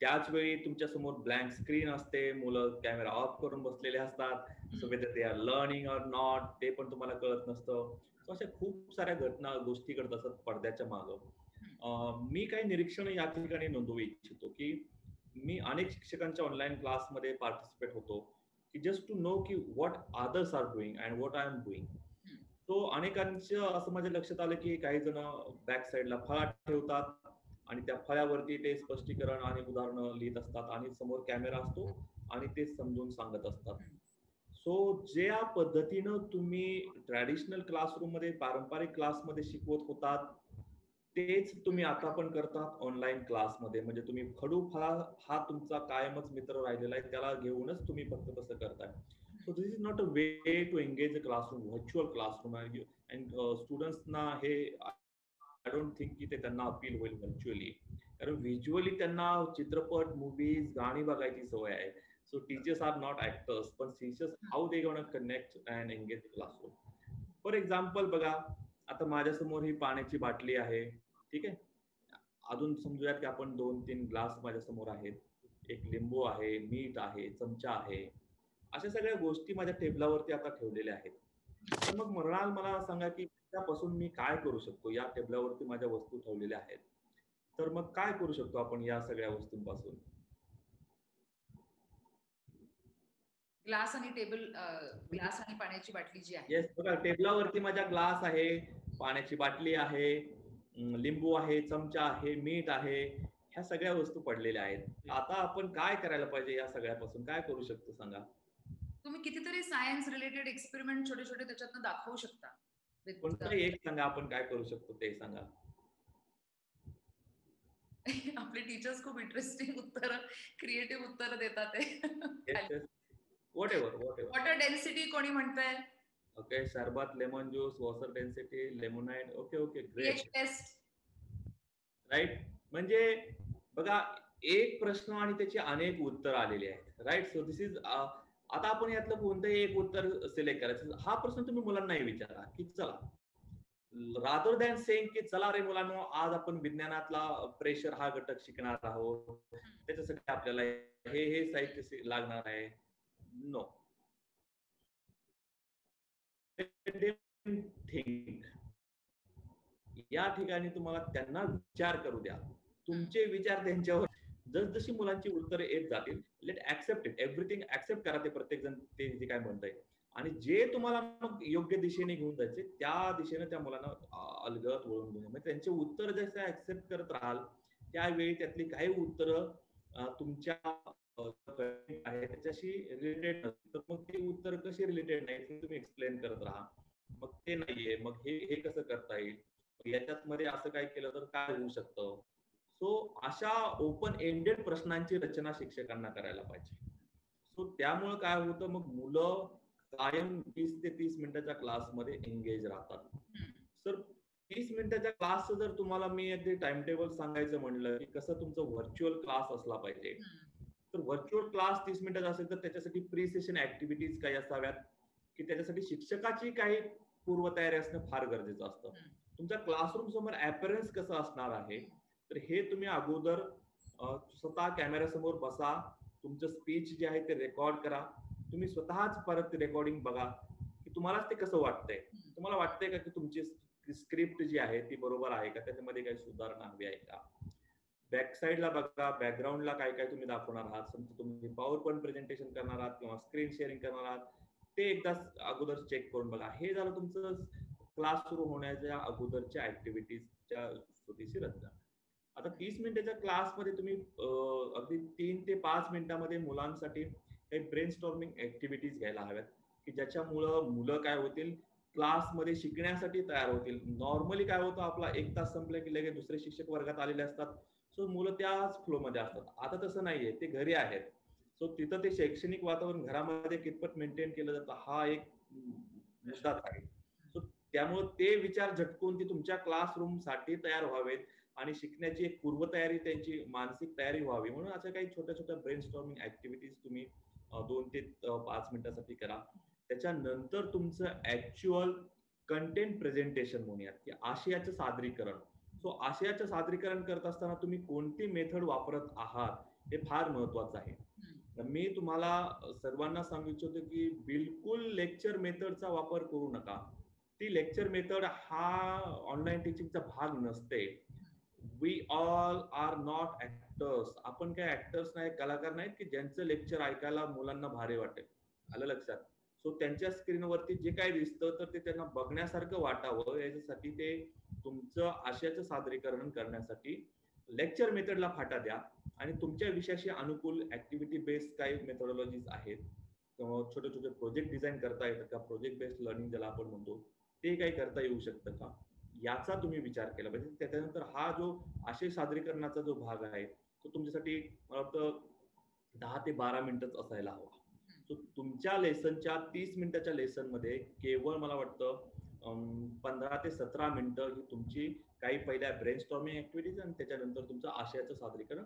त्याच वेळी तुमच्या समोर ब्लँक स्क्रीन असते, मुलं कॅमेरा ऑफ करून बसलेले असतात, so whether they are learning or not ते पण तुम्हाला कळत नसतं. सो अशा खूप साऱ्या गोष्टी घडत असतात पडद्याच्या मागं. मी काही निरीक्षण या ठिकाणी नोंदवू इच्छितो की मी अनेक शिक्षकांच्या ऑनलाईन क्लासमध्ये पार्टिसिपेट होतो, की जस्ट टू नो की what others are doing and what I am doing. तो अनेकांचं असं माझ्या लक्षात आलं की काही जण बॅक साईडला फळा ठेवतात आणि त्या फळ्यावरती ते स्पष्टीकरण आणि उदाहरणं लिहित असतात, आणि समोर कॅमेरा असतो आणि ते समजून सांगत असतात. सो ज्या पद्धतीनं तुम्ही ट्रॅडिशनल क्लासरूम मध्ये, पारंपरिक क्लासमध्ये शिकवत होतात, तेच तुम्ही आता पण करतात ऑनलाईन क्लासमध्ये. म्हणजे तुम्ही खडू फळा हा तुमचा कायमच मित्र राहिलेला आहे, त्याला घेऊनच तुम्ही फक्त तसं करताय. So this is not a way to engage a classroom, virtual classroom. And स्टुडंट्सना हे आय डोंट थिंक की ते त्यांना अपील होईल व्हर्च्युअली, कारण व्हिज्युअली त्यांना चित्रपट, मूवीज, गाणी बघायची सवय आहे. So teachers are not actors, पण teachers how they gonna connect and engage classroom. For example बघा, आता माझ्यासमोर ही पाण्याची बाटली आहे, ठीक आहे. अजून समजूयात की आपण 2-3 ग्लास माझ्यासमोर आहेत, एक लिंबू आहे, मीठ आहे, चमचा आहे, अशा सगळ्या गोष्टी माझ्या टेबलावरती आता ठेवलेल्या आहेत. तर मग मृणाल मला सांगा की त्यापासून मी काय करू शकतो? या टेबलावरती माझ्या वस्तू ठेवलेल्या आहेत, तर मग काय करू शकतो आपण या सगळ्या वस्तूंपासून? ग्लास आणि टेबल, ग्लास आणि पाण्याची बाटली जी आहे. येस, बघा टेबलावरती माझ्या ग्लास आहे, पाण्याची बाटली आहे, लिंबू आहे, चमचा आहे, मीठ आहे, ह्या सगळ्या वस्तू पडलेल्या आहेत. आता आपण काय करायला पाहिजे या सगळ्यापासून? काय करू शकतो सांगा? तुम्ही कितीतरी सायन्स रिलेटेड एक्सपेरिमेंट छोटे छोटे त्याच्यातनं दाखवू शकता. कोणतं एक सांगा, आपण काय करू शकतो ते सांगा. आपले टीचर्स खूप इंटरेस्टिंग उत्तर, क्रिएटिव्ह उत्तर देतात. वॉटर डेन्सिटी कोणी म्हणतंय? ओके, सरबत, lemon juice, water density, lemonade. Okay okay, pH great. Taste. Right. म्हणजे बघा, एक प्रश्न आणि त्याची अनेक उत्तर आलेली आहेत. राईट. सो दिस इज, आता आपण यातलं कोणतंही एक उत्तर सिलेक्ट करायचं. हा प्रश्न तुम्ही मुलांनाही विचारा की चला, रादर दॅन सेइंग की चला रे मुलांनो, आज आपण विज्ञानातला प्रेशर हा घटक शिकणार आहोत, त्याच्यासाठी आपल्याला हे हे साहित्य लागणार आहे. No, think. या ठिकाणी तुम्हाला त्यांना विचार करू द्या, तुमचे विचार त्यांच्यावर. जसजशी मुलांची उत्तरे येत जातील, let accept it, everything accept करा. ते प्रत्येक जण ते जे काय म्हणतंय, आणि जे तुम्हाला मग योग्य दिशेने घेऊन जायचे त्या दिशेने त्या मुलांना अलगद वळून घेऊन, म्हणजे त्यांचे उत्तर जसे ऍक्सेप्ट करत राहाल, त्यावेळी त्यातली काही उत्तरं तुमच्या आहे त्याच्याशी रिलेटेड नसतील, तर मग ते उत्तर कशी रिलेटेड नाही ते तुम्ही एक्सप्लेन करत राहा. मग ते नाहीये, मग हे कसं करता येईल, याच्यात मध्ये असं काय केलं तर काय होऊ शकतं. सो अशा ओपन एंडेड प्रश्नांची रचना शिक्षकांना करायला पाहिजे. सो त्यामुळे काय होतं, मग मुलं कायम 20 ते 30 मिनिटाच्या क्लासमध्ये एंगेज राहतात. सर 30 मिनिटाच्या क्लासचं जर तुम्हाला मी अगदी टाइम टेबल सांगायचं म्हणलं की कसं तुमचं व्हर्च्युअल क्लास असला पाहिजे, तर व्हर्च्युअल क्लास 30 मिनिटाचा असेल तर त्याच्यासाठी प्री सेशन ऍक्टिव्हिटीज काही असाव्यात, की त्याच्यासाठी शिक्षकाची काही पूर्वतयारी असणं फार गरजेचं असतं. तुमच्या क्लासरूम समोर अपीअरन्स कसं असणार आहे, तर हे तुम्ही अगोदर स्वतः कॅमेरा समोर बसा, तुमचं स्पीच जे आहे ते रेकॉर्ड करा, तुम्ही स्वतःच परत रेकॉर्डिंग बघा की तुम्हालाच ते कसं वाटतंय. तुम्हाला वाटतंय का की तुमची स्क्रिप्ट जी आहे ती बरोबर आहे का, त्याच्यामध्ये काही सुधारणा हवी आहे का. बॅक साईडला बघा, बॅकग्राऊंडला काय काय तुम्ही दाखवणार आहात. समजा तुम्ही पॉवर पॉईंट प्रेझेंटेशन करणार आहात किंवा स्क्रीन शेअरिंग करणार आहात, ते एकदा अगोदर चेक करून बघा. हे झालं तुमचं क्लास सुरू होण्याच्या अगोदरच्या ऍक्टिव्हिटीजच्या छोटीशी रचना. आता 30 मिनिटाच्या क्लासमध्ये तुम्ही अगदी 3 ते 5 मिनिटांमध्ये मुलांसाठी काही ब्रेनस्टॉर्मिंग ऍक्टिव्हिटीज घ्यायला हव्यात, की ज्याच्यामुळं मुलं काय होतील, क्लासमध्ये शिकण्यासाठी तयार होतील. नॉर्मली काय होतं, आपला 1 तास संपला की लगेच दुसरे शिक्षक वर्गात आलेले असतात. सो मुलं त्याच फ्लोमध्ये असतात. आता तसं नाहीये, ते घरी आहेत. सो तिथं ते शैक्षणिक वातावरण घरामध्ये कितपत मेंटेन केलं जातं, हा एक मुद्दाच आहे. सो त्यामुळे ते विचार झटकून ते तुमच्या क्लासरूमसाठी तयार व्हावेत आणि शिकण्याची एक पूर्वतयारी, त्यांची मानसिक तयारी व्हावी, म्हणून अशा काही छोट्या छोट्या ब्रेनस्टॉर्मिंग ऍक्टिव्हिटीज तुम्ही 2 ते 5 मिनिटांसाठी करा. त्याच्यानंतर तुमचं ऍक्च्युअल कंटेंट प्रेझेंटेशन म्हणूयात, की आशयाचं सादरीकरण. सो आशयाचं सादरीकरण करत असताना तुम्ही कोणती मेथड वापरत आहात हे फार महत्वाचं आहे. मी तुम्हाला सर्वांना सांगू इच्छितो की बिलकुल लेक्चर मेथडचा वापर करू नका. ती लेक्चर मेथड हा ऑनलाईन टीचिंगचा भाग नसते. We all are not actors. आपण काय ऍक्टर्स नाही, कलाकार नाहीत की ज्यांचं लेक्चर ऐकायला मुलांना भारी वाटेल. आलं लक्षात? सो त्यांच्या स्क्रीनवरती जे काय दिसतं तर ते त्यांना बघण्यासारखं वाटावं, याच्यासाठी ते तुमचं आशयाचं सादरीकरण करण्यासाठी लेक्चर मेथडला फाटा द्या आणि तुमच्या विषयाशी अनुकूल ऍक्टिव्हिटी बेस्ड काही मेथोडॉलॉजीज आहेत. छोटे छोटे प्रोजेक्ट डिझाईन करता येतात का, प्रोजेक्ट बेस्ड लर्निंग ज्याला आपण म्हणतो, ते काही करता येऊ शकतं का, याचा तुम्ही विचार केला पाहिजे. त्याच्यानंतर हा जो आशय सादरीकरणाचा जो भाग आहे तो तुमच्यासाठी मला वाटतं 10 ते 12 मिनिटच असायला हवा. सो तुमच्या लेसनच्या 30 मिनिटाच्या लेसनमध्ये केवळ मला वाटतं 15 ते 17 मिनिटं ही तुमची काही पहिल्या ब्रेनस्टॉर्मिंग ऍक्टिव्हिटीज आणि त्याच्यानंतर तुमचं आशयाचं सादरीकरण.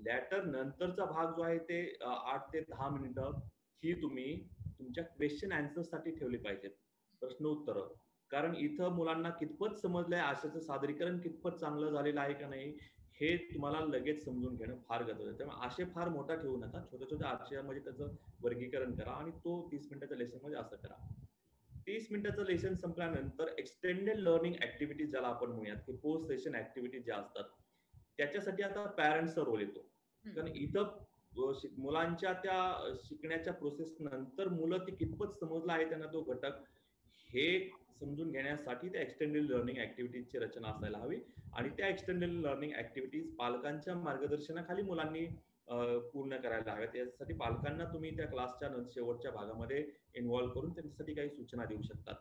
लॅटर नंतरचा भाग जो आहे ते 8 ते 10 मिनिटं ही तुम्ही तुमच्या क्वेश्चन आन्सर साठी ठेवली पाहिजेत, प्रश्नोत्तर. कारण इथं मुलांना कितपत समजलंय, आशयाचं सादरीकरण कितपत चांगलं झालेलं आहे का नाही, हे तुम्हाला लगेच समजून घेणं फार गरजेचं आहे. त्यामुळे आशय फार मोठा ठेवू नका, छोट्या छोट्या आशयामध्ये त्याचं वर्गीकरण करा आणि तो 30 मिनिटाच्या लेसनमध्ये असं करा. 30 मिनिटाचं लेसन संपल्यानंतर एक्सटेंडेड लर्निंग ऍक्टिव्हिटीज ज्याला आपण म्हणूयात, की पोस्ट सेशन ऍक्टिव्हिटीज ज्या असतात, त्याच्यासाठी आता पॅरेंट्सचा रोल येतो. कारण इथं मुलांच्या त्या शिकण्याच्या प्रोसेस नंतर मुलं ते कितपत समजलं आहे त्यांना तो घटक, हे समजून घेण्यासाठी त्या एक्सटेंडेड लर्निंग ऍक्टिव्हिटीजची रचना असायला हवी. आणि त्या एक्सटेंडेड लर्निंग ऍक्टिव्हिटीज पालकांच्या मार्गदर्शनाखाली मुलांनी पूर्ण करायला हव्यात. यासाठी पालकांना तुम्ही त्या क्लासच्या शेवटच्या भागामध्ये इन्व्हॉल्व्ह करून त्यांच्यासाठी काही सूचना देऊ शकतात.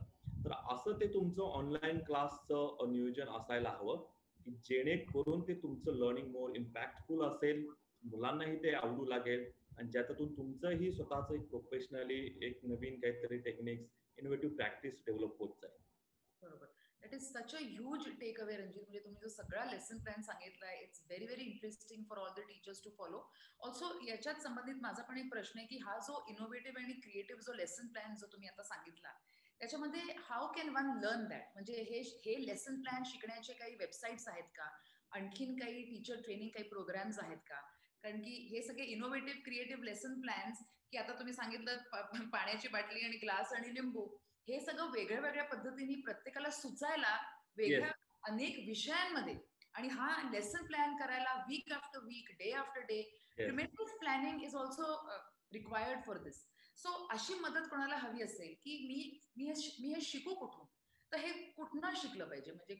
तर असं ते तुमचं ऑनलाईन क्लासचं नियोजन असायला हवं, की जेणेकरून ते तुमचं लर्निंग मोर इम्पॅक्टफुल असेल, मुलांनाही ते आवडू लागेल आणि ज्याच्यातून तुमचंही स्वतःचं एक प्रोफेशनली एक नवीन काहीतरी टेक्निक्स, इनोव्हेटिव्ह प्रॅक्टिस डेव्हलप होत जाईल. बरोबर. It is such a huge take away Ranjit. म्हणजे तुम्ही जो सगळा लेसन प्लॅन सांगितलाय, it's very very interesting for all the teachers to follow. Also याच्यात संबंधित माझा पण एक प्रश्न आहे की हा जो इनोव्हेटिव्ह आणि क्रिएटिव्ह जो लेसन प्लॅन जो तुम्ही आता सांगितला, त्याच्यामध्ये how can one learn that? म्हणजे हे लेसन प्लॅन शिकण्याचे काही वेबसाईट्स आहेत का, आणखीन काही टीचर ट्रेनिंग काही प्रोग्राम्स आहेत का? कारण की हे सगळे इनोव्हेटिव्ह क्रिएटिव्ह लेसन प्लॅन्स, की आता तुम्ही सांगितलं पाण्याची बाटली आणि ग्लास आणि लिंबू, हे सगळं वेगळ्या वेगळ्या पद्धतीने प्रत्येकाला सुचायला वेगळ्या अनेक विषयांमध्ये, आणि हा लेसन प्लॅन करायला week after week, day after day, tremendous planning is also required for this. So अशी मदत कोणाला हवी असेल की मी हे शिकू कुठून, तर हे कुठनं शिकलं पाहिजे? म्हणजे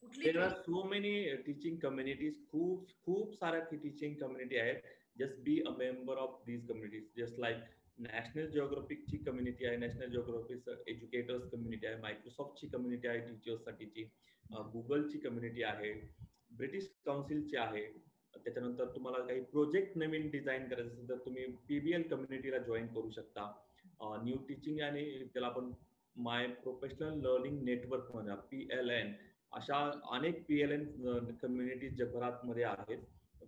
कुठली there are so many teaching communities, खूप साऱ्या टीचिंग कम्युनिटी आहेत. Just be a member of these communities. Just like National जिओग्राफिकची कम्युनिटी आहे, नॅशनल जिओग्राफिक एज्युकेटर्स कम्युनिटी आहे, मायक्रोसॉफ्टची कम्युनिटी आहे टीचर्ससाठीची, गुगलची कम्युनिटी आहे, ब्रिटिश काउन्सिलची आहे. त्याच्यानंतर तुम्हाला काही प्रोजेक्ट नवीन डिझाईन करायचं असेल तर तुम्ही PBL कम्युनिटीला जॉईन करू शकता. न्यू टीचिंग आणि त्याला आपण माय प्रोफेशनल लर्निंग नेटवर्क म्हणूया, PLN, अशा अनेक PLN कम्युनिटी जगभरात मध्ये आहेत,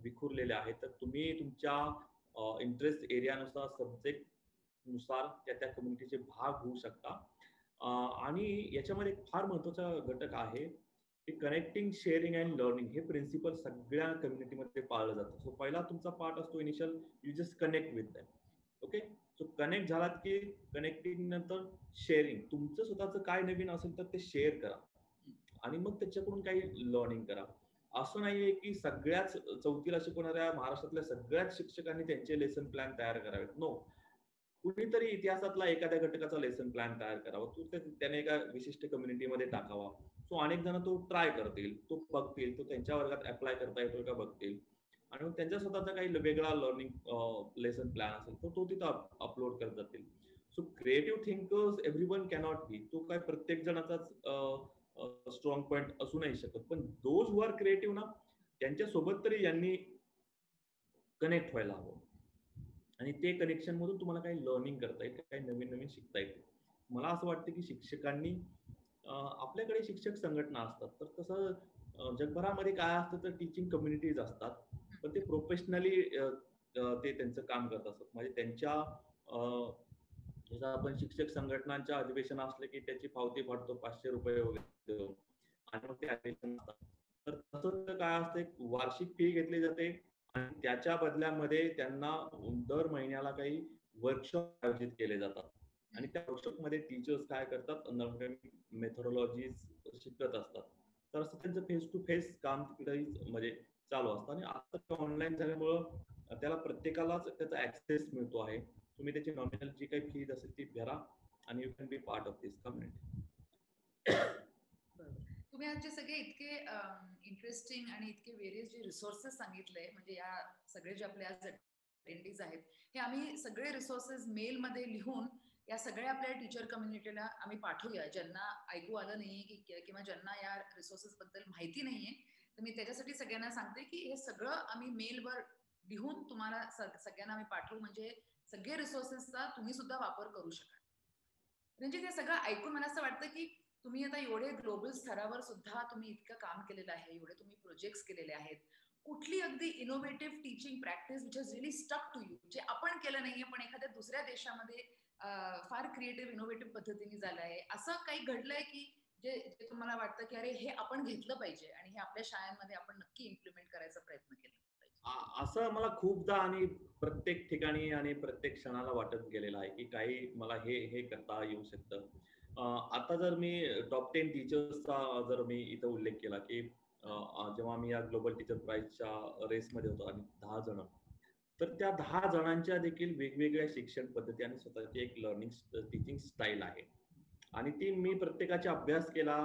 विखुरलेल्या आहेत. तर तुम्ही तुमच्या इंटरेस्ट एरियानुसार, सब्जेक्ट नुसार त्या कम्युनिटीचे भाग होऊ शकता. आणि याच्यामध्ये फार महत्वाचा घटक आहे की कनेक्टिंग, शेअरिंग अँड लर्निंग. हे प्रिन्सिपल सगळ्या कम्युनिटीमध्ये पाळलं जातं. सो पहिला तुमचा पार्ट असतो initial, you just connect with them. Okay, so connect झालात की कनेक्टिंग नंतर शेअरिंग. तुमचं स्वतःचं काय नवीन असेल तर ते शेअर करा आणि मग त्याच्याकडून काही लर्निंग करा. असं नाहीये की सगळ्याच 4थीला शिकवणाऱ्या महाराष्ट्रातल्या सगळ्याच शिक्षकांनी त्यांचे लेसन प्लॅन तयार करावेत. नो. कुणीतरी इतिहासातला एखाद्या घटकाचा लेसन प्लॅन तयार करावा. त्याने एका विशिष्ट कम्युनिटीमध्ये टाकावा. सो अनेक जण तो ट्राय करतील, तो बघतील, तो त्यांच्या वर्गात अप्लाय करता येतो का बघतील आणि मग त्यांच्या स्वतःचा काही वेगळा लर्निंग लेसन प्लॅन असेल तर तो तिथं अपलोड करत जातील. So creative thinkers everyone cannot be. तो काय प्रत्येक जणाचाच स्ट्रॉंग पॉइंट असू नाही शकत. पण दोज हु आर क्रिएटिव्ह ना, त्यांच्यासोबत तरी यांनी कनेक्ट व्हायला हवं. आणि ते कनेक्शन मधून तुम्हाला काही लर्निंग करता येईल, काही नवीन नवीन शिकता येईल. मला असं वाटतं की शिक्षकांनी आपल्याकडे शिक्षक संघटना असतात, तर तसं जगभरामध्ये काय असतं तर टीचिंग कम्युनिटीज असतात, पण ते प्रोफेशनली ते त्यांचं काम करत असतात. म्हणजे त्यांच्या जसं आपण शिक्षक संघटनांच्या अधिवेशन असले की त्याची पावती फाडतो ₹500 वगैरे देऊन आणि मग ते अधिवेशन असतात. तर तसं काय असतं, एक वार्षिक फी घेतली जाते आणि त्याच्या बदल्यामध्ये त्यांना दर महिन्याला काही वर्कशॉप आयोजित केले जातात आणि त्या वर्कशॉपमध्ये टीचर्स काय करतात, नवीन मेथोडॉलॉजीज शिकत असतात. तर असं त्यांचं फेस टू फेस काम तिकडेही म्हणजे चालू असतं आणि आता ऑनलाईन झाल्यामुळं त्याला प्रत्येकालाच त्याचा ऍक्सेस मिळतो आहे. तुम्ही त्याची नॉमिनल जी काही फीज असेल ती भरा आणि you can be part of this community. तुम्ही आजचे सगळे इतके इंटरेस्टिंग आणि इतके वेरियस जे रिसोर्सेस सांगितले, म्हणजे या सगळे जे आपले आज अटेंडीज आहेत, हे आम्ही सगळे रिसोर्सेस मेलमध्ये लिहून या सगळ्या आपल्या टीचर कम्युनिटीला आम्ही पाठवूया. ज्यांना ऐकू आलं नाहीये किंवा ज्यांना या रिसोर्सेस बद्दल माहिती नाहीये, तर मी त्याच्यासाठी सगळ्यांना सांगते की हे सगळं आम्ही मेलवर लिहून तुम्हाला सगळ्यांना आम्ही पाठवू, म्हणजे सगळे रिसोर्सेसचा तुम्ही सुद्धा वापर करू शकाल. म्हणजे ते सगळं ऐकून मला असं वाटतं की तुम्ही आता एवढे ग्लोबल स्तरावर सुद्धा तुम्ही इतकं काम केलेलं आहे, एवढे तुम्ही प्रोजेक्ट्स केलेले आहेत. कुठली अगदी innovative teaching practice which has really stuck to you, जे आपण केलं नाहीये पण एखाद्या दुसऱ्या देशामध्ये फार क्रिएटिव्ह इनोव्हेटिव्ह पद्धतीने झालं आहे, असं काही घडलंय की जे तुम्हाला वाटतं की अरे हे आपण घेतलं पाहिजे आणि हे आपल्या शाळांमध्ये आपण नक्की इम्प्लिमेंट करायचा प्रयत्न केला पाहिजे? असं मला खूपदा आणि प्रत्येक ठिकाणी आणि प्रत्येक क्षणाला वाटत गेलेलं आहे की काही मला हे हे करता येऊ शकतं. आता जर मी टॉप 10 टीचर्सचा जर मी इथं उल्लेख केला की जेव्हा मी या ग्लोबल टीचर प्राइजच्या रेसमध्ये होतो आणि 10 जण, तर त्या 10 जणांच्या देखील वेगवेगळ्या शिक्षण पद्धती आणि स्वतःची एक लर्निंग टीचिंग स्टाईल आहे आणि ती मी प्रत्येकाचा अभ्यास केला.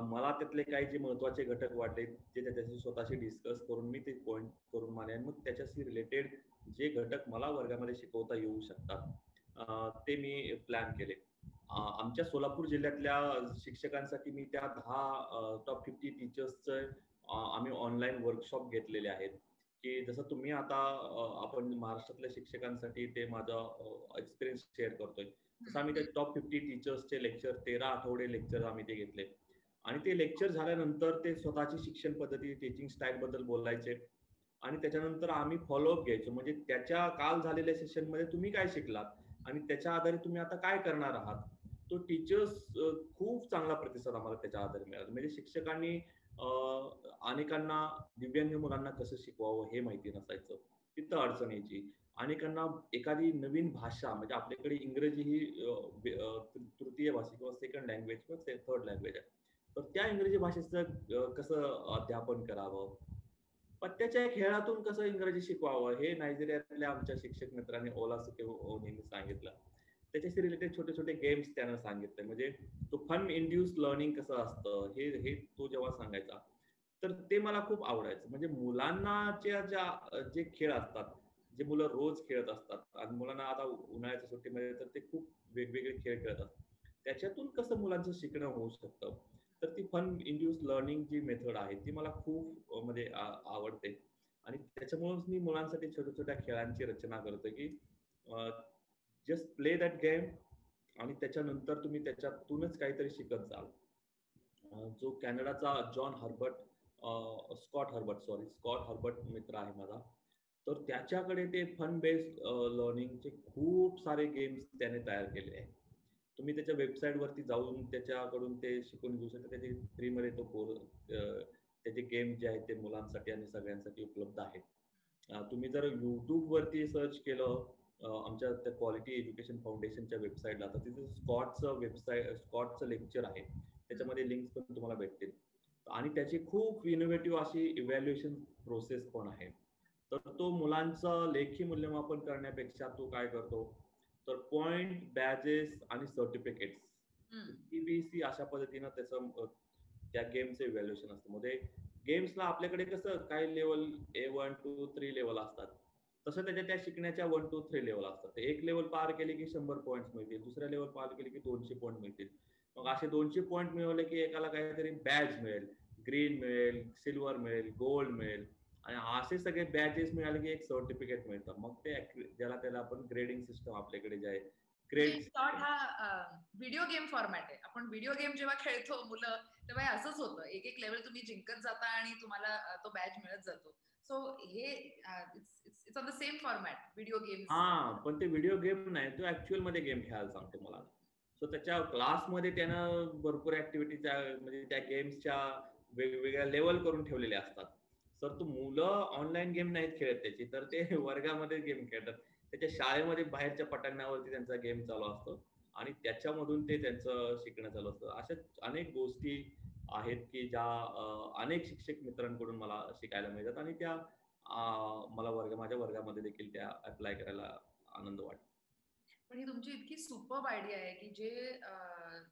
मला त्यातले काही जे महत्त्वाचे घटक वाटले ते त्याच्याशी स्वतःशी डिस्कस करून मी ते पॉइंट करून माने आणि मग त्याच्याशी रिलेटेड जे घटक मला वर्गामध्ये शिकवता येऊ शकतात ते मी प्लॅन केले. आमच्या सोलापूर जिल्ह्यातल्या शिक्षकांसाठी मी त्या 10 टॉप 50 टीचर्सचे आम्ही ऑनलाईन वर्कशॉप घेतलेले आहेत, की जसं तुम्ही आता आपण महाराष्ट्रातल्या शिक्षकांसाठी ते माझा एक्सपिरियन्स शेअर करतोय. तसं आम्ही ते टॉप 50 टीचर्सचे लेक्चर 13 आठवडे लेक्चर आम्ही ते घेतले आणि ते लेक्चर झाल्यानंतर ते स्वतःची शिक्षण पद्धती, टीचिंग स्टाईल बद्दल बोलायचे आणि त्याच्यानंतर आम्ही फॉलोअप घ्यायचो. म्हणजे त्याच्या काल झालेल्या सेशनमध्ये तुम्ही काय शिकलात आणि त्याच्या आधारे तुम्ही आता काय करणार आहात. तो टीचर्स खूप चांगला प्रतिसाद आम्हाला त्याच्या आधारे मिळाला. म्हणजे शिक्षकांनी अनेकांना दिव्यांग मुलांना कसं शिकवावं हे माहिती नसायचं. तिथं अडचण यायची. अनेकांना एखादी नवीन भाषा, म्हणजे आपल्याकडे इंग्रजी ही तृतीय भाषा किंवा सेकंड लँग्वेज किंवा थर्ड लँग्वेज आहे. तर त्या इंग्रजी भाषेचं कसं अध्यापन करावं, पत्त्याच्या खेळातून कसं इंग्रजी शिकवावं हे नायजेरियातल्या आमच्या शिक्षक मित्रांनी ओलासुके ओनींनी सांगितलं. त्याच्याशी रिलेटेड छोटे छोटे गेम्स त्यानं सांगितले. म्हणजे तो फन इंड्यूस लर्निंग कसं असतं हे हे तो जेव्हा सांगायचा, तर ते मला खूप आवडायचं. म्हणजे मुलांनाच्या जे खेळ असतात, जे मुलं रोज खेळत असतात आणि मुलांना आता उन्हाळ्याच्या सुट्टीमध्ये तर ते खूप वेगवेगळे खेळ खेळत असतात. त्याच्यातून कसं मुलांचं शिकणं होऊ शकतं. तर ती फन इंड्यूस लर्निंग जी मेथड आहे ती मला खूप म्हणजे आवडते आणि त्याच्यामुळेच मी मुलांसाठी छोट्या छोट्या खेळांची रचना करतोय की जस्ट प्ले दॅट गेम आणि त्याच्यानंतर तुम्ही त्याच्यातूनच काहीतरी शिकत जाल. जो कॅनडाचा स्कॉट हर्बर्ट मित्र आहे माझा, तर त्याच्याकडे ते फन बेस्ड लर्निंगचे खूप सारे गेम्स त्याने तयार केले आहे. तुम्ही त्याच्या वेबसाईट वरती जाऊन त्याच्याकडून ते शिकून घेऊ शकता. त्याचे फ्रीमध्ये त्याचे गेम जे आहेत ते मुलांसाठी आणि सगळ्यांसाठी उपलब्ध आहेत. तुम्ही जर YouTube वरती सर्च केलं आमच्या त्या क्वालिटी एज्युकेशन फाउंडेशनच्या वेबसाईटला, तर तिथे स्कॉटचं लेक्चर आहे. त्याच्यामध्ये लिंक्स पण तुम्हाला भेटतील. आणि त्याची खूप इनोव्हेटिव्ह अशी इव्हॅल्युएशन प्रोसेस पण आहे. तर तो मुलांचं लेखी मूल्यमापन करण्यापेक्षा तो काय करतो, तर पॉइंट, बॅजेस आणि सर्टिफिकेट्स, TBC अशा पद्धतीनं त्याचं त्या गेमचं इव्हॅल्युएशन असतं. मध्ये गेम्सला आपल्याकडे कसं काही लेवल A1, 2, 3 लेवल असतात. तसं त्याच्या त्या शिकण्याच्या 1, 2, 3 लेवल असतात. एक लेवल पार केली की 100 पॉइंट्स मिळतील, दुसऱ्या लेवल पार केली की 200 पॉइंट मिळतील. मग असे 200 पॉइंट मिळवले की एकाला काहीतरी बॅज मिळेल, ग्रीन मिळेल, सिल्वर मिळेल, गोल्ड मिळेल आणि असे सगळे बॅजेस मिळाले की एक सर्टिफिकेट मिळतं. मग ते त्याला आपण ग्रेडिंग सिस्टम आपल्याकडे जे आहे, म्हणजे ग्रेड शॉर्ट हा व्हिडिओ गेम फॉर्मॅट आहे. आपण व्हिडिओ गेम जेव्हा खेळतो मुलं, तेव्हा हे असंच होतं. एक एक लेवल तुम्ही जिंकत जाता आणि तुम्हाला तो बॅच मिळत जातो. सो हे it's on the same format video games. पण ते व्हिडिओ गेम नाही, तो ऍक्च्युअल मध्ये गेम खेळायला सांगतो मला. सो त्याच्या क्लासमध्ये त्यानं भरपूर ऍक्टिव्हिटीच्या म्हणजे त्या गेम्सच्या वेगवेगळ्या लेवल करून ठेवलेल्या असतात. सर तो मुलं ऑनलाईन गेम नाहीत खेळत त्याची, तर ते वर्गामध्ये गेम खेळतात. त्याच्या शाळेमध्ये बाहेरच्या पटांगणावरती त्यांचा गेम चालू असतो आणि त्याच्यामधून ते त्यांचं शिकणं चालू असतं. अशा अनेक गोष्टी आहेत की ज्या अनेक शिक्षक मित्रांकडून मला शिकायला मिळतात आणि त्या मला माझ्या वर्गामध्ये देखील त्या अप्लाय करायला आनंद वाटतो. पण ही तुमची इतकी सुपर्ब आयडिया आहे की जे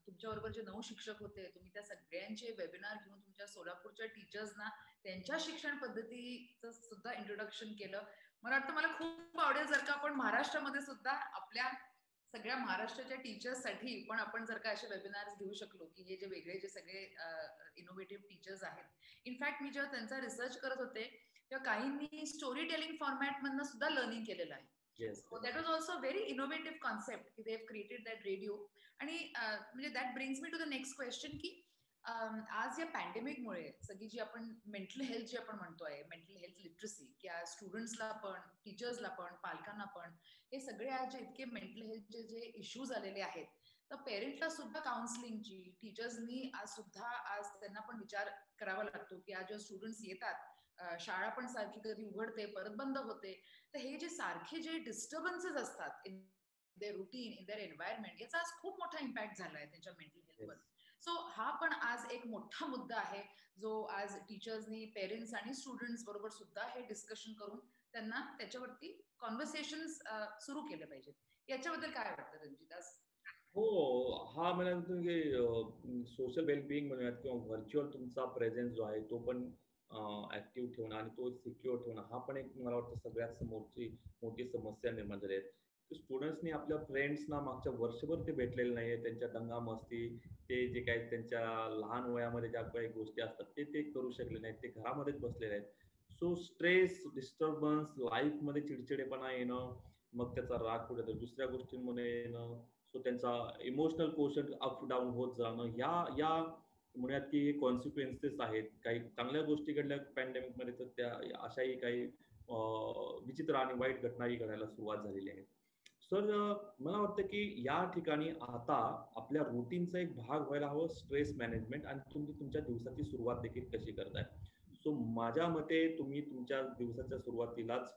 तुमच्या बरोबर जे 9 शिक्षक होते, तुम्ही त्या सगळ्यांचे वेबिनार घेऊन तुमच्या सोलापूरच्या टीचर्सना त्यांच्या शिक्षण पद्धतीचं सुद्धा इंट्रोडक्शन केलं. मला वाटतं मला खूप आवडेल जर का आपण महाराष्ट्रामध्ये सुद्धा आपल्या सगळ्या महाराष्ट्राच्या टीचर्ससाठी पण आपण जर का असे वेबिनार्स घेऊ शकलो, की हे जे वेगळे जे सगळे इनोव्हेटिव्ह टीचर्स आहेत. इनफॅक्ट मी जेव्हा त्यांचा रिसर्च करत होते, तेव्हा काहींनी स्टोरी टेलिंग फॉर्मॅट मधनं सुद्धा लर्निंग केलेलं आहे. So that was also a very innovative concept. They have created that radio. आणि म्हणजे that brings me to the next question की आज या पॅन्डेमिकमुळे सगळी जी आपण मेंटल हेल्थ जी आपण म्हणतोय, मेंटल हेल्थ लिटरसी, की आज स्टुडंट्सला पण, टीचर्सला पण, पालकांना पण, हे सगळे आज जे इतके मेंटल हेल्थचे जे इश्यूज आलेले आहेत, तर पेरेंट्सला सुद्धा काउन्सिलिंगची, टीचर्सनी आज त्यांना पण विचार करावा लागतो की आज जेव्हा स्टुडंट्स येतात, शाळा पण सारखी कधी उघडते परत बंद होते, तर हे जे सारखे जे डिस्टर्बन्सेस असतात in their routine, in their environment, याचा आज खूप मोठा इम्पॅक्ट झालाय त्यांच्या मेंटल हेल्थवर. सो हा पण आज एक मोठा मुद्दा आहे जो आज टीचर्सनी, पेरेंट्स आणि स्टुडंट्स बरोबर सुद्धा हे डिस्कशन करून त्यांना त्याच्यावरती कॉन्व्हर्सेशन्स सुरू केले पाहिजेत. याच्याबद्दल काय वाटतं रंजित? हो, हा मला वाटतं की सोशल वेलबिंग म्हणूयात किंवा व्हर्च्युअल तुमचा प्रेझेन्स जो आहे तो पण ऍक्टिव्ह ठेवणं आणि तो सिक्युअर ठेवणं, हा पण एक मला वाटतं सगळ्यात मोठी समस्या निर्माण झाली आहे. स्टुडंट्सनी आपल्या फ्रेंड्सना मागच्या वर्षभर ते भेटलेले नाहीये. त्यांच्या दंगा मस्ती, ते जे काही त्यांच्या लहान वयामध्ये ज्या काही गोष्टी असतात ते ते करू शकले नाहीत. ते घरामध्येच बसलेले आहेत. सो स्ट्रेस, डिस्टर्बन्स, लाईफमध्ये चिडचिडेपणा येणं, मग त्याचा राग कुठेतरी दुसऱ्या गोष्टींमध्ये येणं, सो त्यांचा इमोशनल कोशंट अप डाऊन होत जाणं, या म्हणूयात की कॉन्सिक्वेन्सेस आहेत. काही चांगल्या गोष्टी घडल्या पॅन्डेमिकमध्ये, तर त्या अशाही काही विचित्र आणि वाईट घटनाही घडायला सुरुवात झालेली आहे. सर मला वाटतं की या ठिकाणी आता आपल्या रुटीनचा एक भाग व्हायला हवं स्ट्रेस मॅनेजमेंट आणि तुम्ही तुमच्या दिवसाची सुरुवात देखील कशी करताय. सो माझ्या मते तुम्ही तुमच्या दिवसाच्या सुरुवातीलाच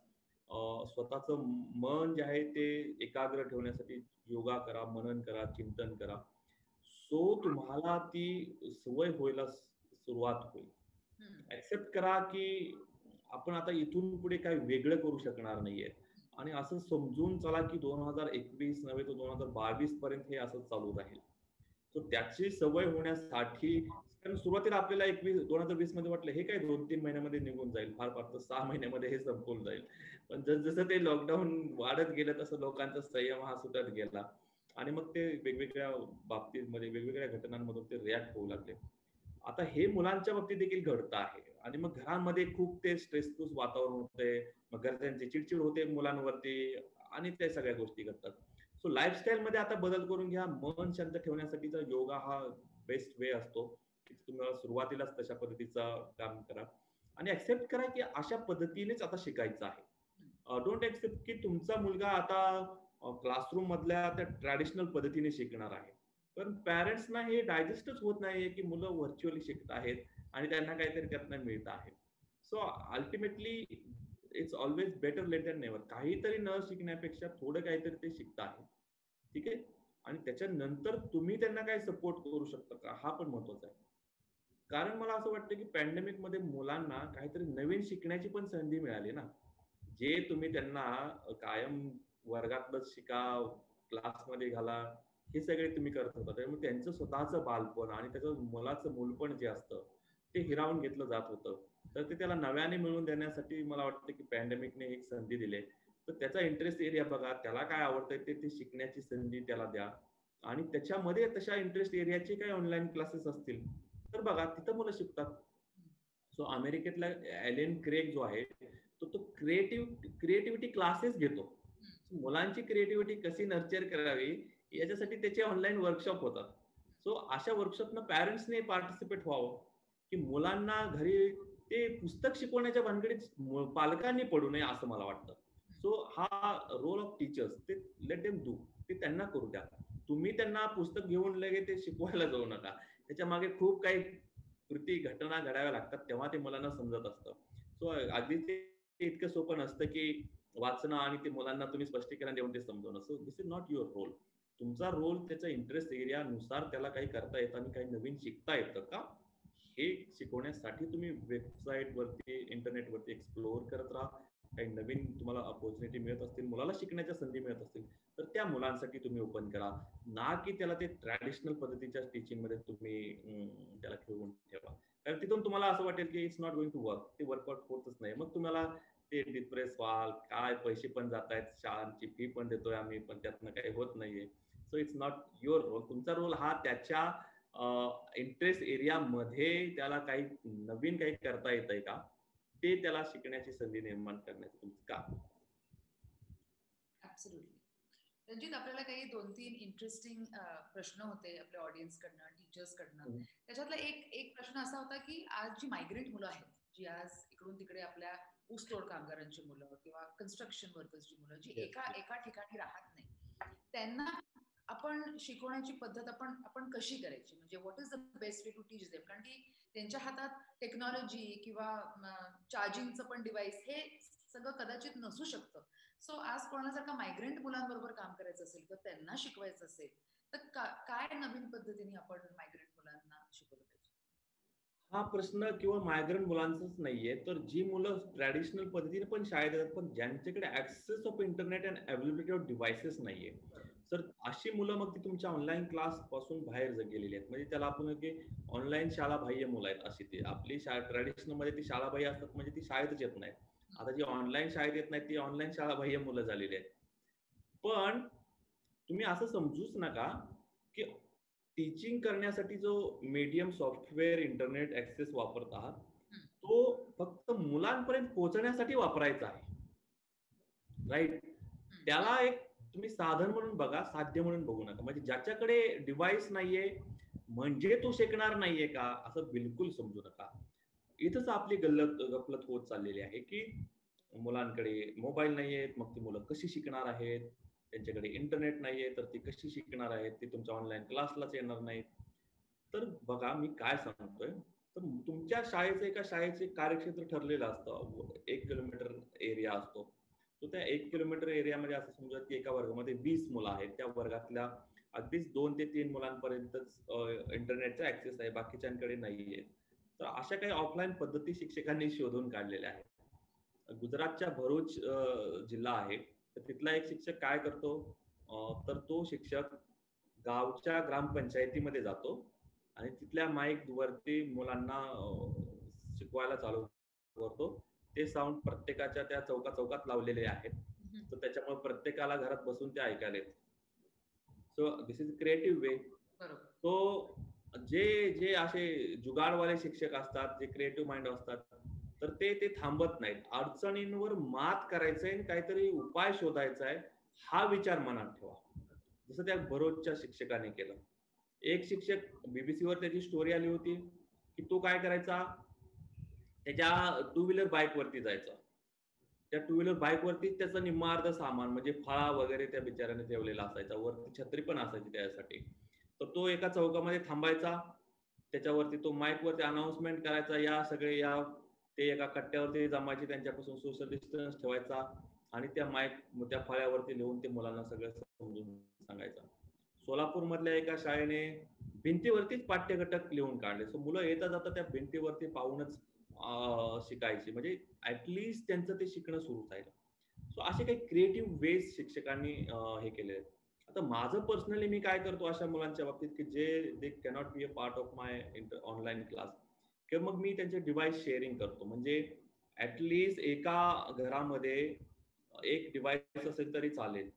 स्वतःचं मन जे आहे ते एकाग्र ठेवण्यासाठी योगा करा, मनन करा, चिंतन करा. सो तुम्हाला ती सवय व्हायला सुरुवात होईल. ऍक्सेप्ट करा की आपण आता इथून पुढे काही वेगळं करू शकणार नाहीये आणि असं समजून चला की 2021 नव्हे तर 2022 पर्यंत हे असं चालू राहील. तर त्याची सवय होण्यासाठी, कारण सुरुवातीला आपल्याला 2020 मध्ये वाटलं हे काय 2-3 महिन्यामध्ये निघून जाईल, फार फार तर 6 महिन्यामध्ये हे संपून जाईल. पण जसं ते लॉकडाऊन वाढत गेलं तसं लोकांचा संयम हा सुटत गेला आणि मग ते वेगवेगळ्या बाबतीमध्ये वेगवेगळ्या घटनांमधून ते रिॲक्ट होऊ लागले. आता हे मुलांच्या बाबतीत देखील घडतं आहे आणि मग घरामध्ये खूप ते स्ट्रेसफुल वातावरण होतंय, मग घरच्यांची चिडचिड होते मुलांवरती आणि ते सगळ्या गोष्टी घडतात. सो लाईफस्टाईल मध्ये आता बदल करून घ्या. मन शांत ठेवण्यासाठीचा योगा हा बेस्ट वे असतो. तुम्हाला सुरुवातीलाच तशा पद्धतीचं काम करा आणि ऍक्सेप्ट करा की अशा पद्धतीनेच आता शिकायचं आहे. डोंट ऍक्सेप्ट की तुमचा मुलगा आता क्लासरूम मधल्या त्या ट्रॅडिशनल पद्धतीने शिकणार आहे. पण पॅरेंट्सना हे डायजेस्टच होत नाहीये की मुलं व्हर्च्युअली शिकत आहेत आणि त्यांना काहीतरी त्यातनं मिळत आहे. So ultimately it's always better late than never. काहीतरी न शिकण्यापेक्षा थोडं काहीतरी ते शिकत आहे. ठीक आहे, आणि त्याच्यानंतर तुम्ही त्यांना काय सपोर्ट करू शकता का, हा पण महत्वाचा आहे. कारण मला असं वाटतं की पॅन्डेमिक मध्ये मुलांना काहीतरी नवीन शिकण्याची पण संधी मिळाली ना. जे तुम्ही त्यांना कायम वर्गातच शिका, क्लासमध्ये घाला, हे सगळे तुम्ही करत होता. त्यामुळे त्यांचं स्वतःचं बालपण आणि त्याचं मुलाचं मूलपण जे असतं, ते हिरावून घेतलं जात होतं. तर ते त्याला नव्याने मिळवून देण्यासाठी मला वाटतं की पॅन्डेमिकने एक संधी दिली. तर त्याचा इंटरेस्ट एरिया बघा, त्याला काय आवडतंय ते शिकण्याची संधी त्याला द्या आणि त्याच्यामध्ये तशा इंटरेस्ट एरियाचे काही ऑनलाईन क्लासेस असतील, तर बघा तिथं मुलं शिकतात. सो अमेरिकेतला ॲलन क्रेग जो आहे, तो क्रिएटिव्हिटी क्लासेस घेतो. मुलांची क्रिएटिव्हिटी कशी नर्चर करावी याच्यासाठी त्याचे ऑनलाईन वर्कशॉप होतात. सो अशा वर्कशॉपनं पॅरेंट्सने पार्टिसिपेट व्हावं, की मुलांना घरी ते पुस्तक शिकवण्याच्या भानगडीत पालकांनी पडू नये असं मला वाटतं. सो हा रोल ऑफ टीचर्स ते लेट देम डू. ते त्यांना करू द्या. तुम्ही त्यांना पुस्तक घेऊन लगेच ते शिकवायला जाऊ नका. त्याच्या मागे खूप काही कृती घटना घडाव्या लागतात तेव्हा ते मुलांना समजत असतं. सो अगदी ते इतकं सोपं नसतं, की वाचणं आणि ते मुलांना तुम्ही स्पष्टीकरण देऊन ते समजवणं. So this is not your role. तुमचा रोल त्याच्या इंटरेस्ट एरियानुसार त्याला काही करता येतं आणि काही नवीन शिकता येतं का? हे शिकवण्यासाठी तुम्ही वेबसाईटवरती, इंटरनेटवरती एक्सप्लोर करत राहा. काही नवीन तुम्हाला अपॉर्च्युनिटी मिळत असतील, मुलाला शिकण्याच्या संधी मिळत असतील, तर त्या मुलांसाठी तुम्ही ओपन करा. ना की त्याला ते ट्रॅडिशनल पद्धतीच्या टीचिंगमध्ये तुम्ही त्याला खेळवून ठेवा. कारण तिथून तुम्हाला असं वाटेल की it's not going to work. ते वर्कआउट होतच नाही. मग तुम्हाला ते डिप्रेस व्हाल, काय पैसे पण जातायत, शाळांची फी पण देतोय आम्ही, पण त्यातनं काही होत नाहीये. So it's not your role. तुमचा रोल हा त्याच्या इंटरेस्ट एरियामध्ये त्याला काही नवीन काही करता येतंय का? ते त्याला शिकण्याची संधी निर्माण करण्याचं तुमचं काम. ऍब्सोल्युटली. रंजित, आपल्याला काही 2-3 इंटरेस्टिंग प्रश्न होते आपल्या ऑडियन्स कडनं, टीचर्स कडनं. त्याच्यातला एक एक प्रश्न असा होता की आज जी मायग्रेंट मुलं आहेत, जी आज इकडून तिकडे आपल्या ऊसतोड कामगारांची मुलं किंवा कन्स्ट्रक्शन वर्कर्सची मुलं, जी एका एका ठिकाणी राहत नाही, त्यांना आपण शिकवण्याची पद्धत आपण आपण कशी करायची? म्हणजे what is the best way to teach them? कारण की त्यांच्या हातात टेक्नॉलॉजी किंवा चार्जिंगचं पण डिव्हाइस हे सगळं कदाचित नसू शकतं. सो आज कोणाला जर का मायग्रेंट मुलांबरोबर काम करायचं असेल किंवा त्यांना शिकवायचं असेल, तर काय नवीन पद्धतीने आपण मायग्रेंट मुलांना शिकवलं पाहिजे? हा प्रश्न किंवा मायग्रंट मुलांचाच नाहीये, तर जी मुलं ट्रॅडिशनल पद्धतीने पण शाळेत येतात, पण ज्यांच्याकडे access of internet and availability of devices नाहीये, तर अशी मुलं मग ती तुमच्या ऑनलाईन क्लास पासून बाहेर गेलेली आहेत. म्हणजे त्याला आपण की ऑनलाईन शाळाबाह्य मुलं आहेत अशी ती. आपली शाळा ट्रॅडिशनल मध्ये ती शाळाबाह्य असतात म्हणजे ती शाळेतच येत नाहीत. आता जी ऑनलाईन शाळेत येत नाहीत ती ऑनलाईन शाळाबाह्य मुलं झालेली आहेत. पण तुम्ही असं समजूच नका की टीचिंग करण्यासाठी जो मीडियम सॉफ्टवेअर इंटरनेट ऍक्सेस वापरत आहात, तो फक्त मुलांपर्यंत पोहोचण्यासाठी वापरायचा आहे. राईट? त्याला एक तुम्ही साधन म्हणून बघा, साध्य म्हणून बघू नका. म्हणजे ज्याच्याकडे डिव्हाइस नाहीये म्हणजे तो शिकणार नाहीये का, असं बिलकुल समजू नका. इथंच आपली गफलत होत चाललेली आहे की मुलांकडे मोबाईल नाहीयेत, मग ती मुलं कशी शिकणार आहेत? त्यांच्याकडे इंटरनेट नाहीये, तर ती कशी शिकणार आहेत? ती तुमच्या ऑनलाईन क्लासलाच येणार नाहीत. तर बघा मी काय सांगतोय, तर तुमच्या शाळेचं एका शाळेचे कार्यक्षेत्र ठरलेलं असतं. 1 किलोमीटर एरिया असतो. तो त्या 1 किलोमीटर एरियामध्ये असं समजा की एका वर्गामध्ये 20 मुलं आहेत. त्या वर्गातल्या अगदीच 2 ते 3 मुलांपर्यंतच इंटरनेटचा ऍक्सेस आहे, बाकीच्यांकडे नाहीये. तर अशा काही ऑफलाईन पद्धती शिक्षकांनी शोधून काढलेल्या आहेत. गुजरातच्या भरूच जिल्हा आहे. तर तिथला एक शिक्षक काय करतो, तर तो शिक्षक गावच्या ग्रामपंचायतीमध्ये जातो आणि तिथल्या माईक वरती मुलांना शिकवायला चालू करतो. ते साउंड प्रत्येकाच्या त्या चौकात लावलेले आहेत. तर त्याच्यामुळे प्रत्येकाला घरात बसून ते ऐकायला येतं. सो दिस इज क्रिएटिव्ह वे. तो जे जे असे जुगाडवाले शिक्षक असतात, जे क्रिएटिव्ह माइंड असतात, तर ते थांबत नाहीत. अडचणींवर मात करायचंय आणि काहीतरी उपाय शोधायचा आहे, हा विचार मनात ठेवा. जसं त्या भरोजच्या शिक्षकाने केलं. एक शिक्षक बीबीसीवर त्याची स्टोरी आली होती, की तो काय करायचा, त्याच्या टू व्हीलर बाईकवरती जायचा. त्या टू व्हीलर बाईकवरतीच त्याचं निम्मा अर्ध सामान म्हणजे फळा वगैरे त्या बिचाऱ्याने ठेवलेला असायचा. वरती छत्री पण असायची त्याच्यासाठी. तर तो एका चौकामध्ये थांबायचा. त्याच्यावरती तो माईकवरती अनाउन्समेंट करायचा, या सगळे या. ते एका कट्ट्यावरती जमायचे, त्यांच्यापासून सोशल डिस्टन्स ठेवायचा आणि त्या फळ्यावरती लिहून ते मुलांना सगळं समजून सांगायचं. सोलापूरमधल्या एका शाळेने भिंतीवरतीच पाठ्यघटक लिहून काढले. सो मुलं येता जाता त्या भिंतीवरती पाहूनच शिकायची, म्हणजे ऍटलिस्ट त्यांचं ते शिकणं सुरू राहिलं. सो असे काही क्रिएटिव्ह वेज शिक्षकांनी हे केले आहेत. आता माझं पर्सनली मी काय करतो अशा मुलांच्या बाबतीत की जे दे cannot be a part of my online class, किंवा मग मी त्यांचे डिव्हाइस शेअरिंग करतो. म्हणजे ऍटलिस्ट एका घरामध्ये एक डिव्हाइस असेल तरी चालेल,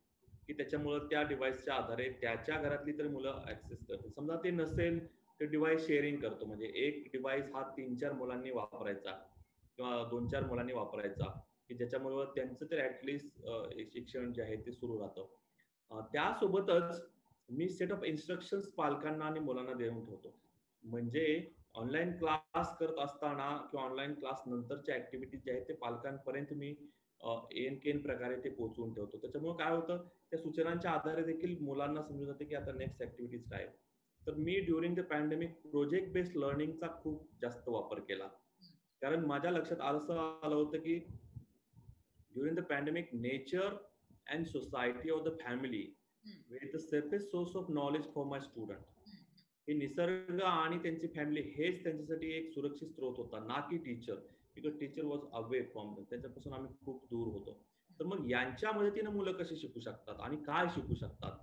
की त्याच्यामुळं त्या डिव्हाइसच्या आधारे त्याच्या घरातली तर मुलं ऍक्सेस करतील. समजा ते नसेल तर डिव्हाइस शेअरिंग करतो. म्हणजे एक डिव्हाइस हा 3-4 मुलांनी वापरायचा किंवा 2-4 मुलांनी वापरायचा, की ज्याच्यामुळं त्यांचं तर ऍटलिस्ट शिक्षण जे आहे ते सुरू राहतं. त्यासोबतच मी सेट ऑफ इन्स्ट्रक्शन्स पालकांना आणि मुलांना देऊन ठेवतो. म्हणजे ऑनलाईन क्लास करत असताना किंवा ऑनलाईन क्लास नंतरच्या ऍक्टिव्हिटीज जे आहेत ते पालकांपर्यंत मी एन प्रकारे ते पोहोचवून ठेवतो. त्याच्यामुळे काय होतं, त्या सूचनांच्या आधारे देखील मुलांना समजून जाते की आता नेक्स्ट ऍक्टिव्हिटीज काय. तर मी during the pandemic project based लर्निंगचा खूप जास्त वापर केला. कारण माझ्या लक्षात असं आलं होतं की during the pandemic nature and society of the family were the safest source of knowledge for my student. हे निसर्ग आणि त्यांची फॅमिली हेच त्यांच्यासाठी एक सुरक्षित स्रोत होता, ना की teacher. Because teacher was away from दम, त्याच्यापासून आम्ही खूप दूर होतो. तर मग यांच्या मदतीने मुलं कशी शिकू शकतात आणि काय शिकू शकतात.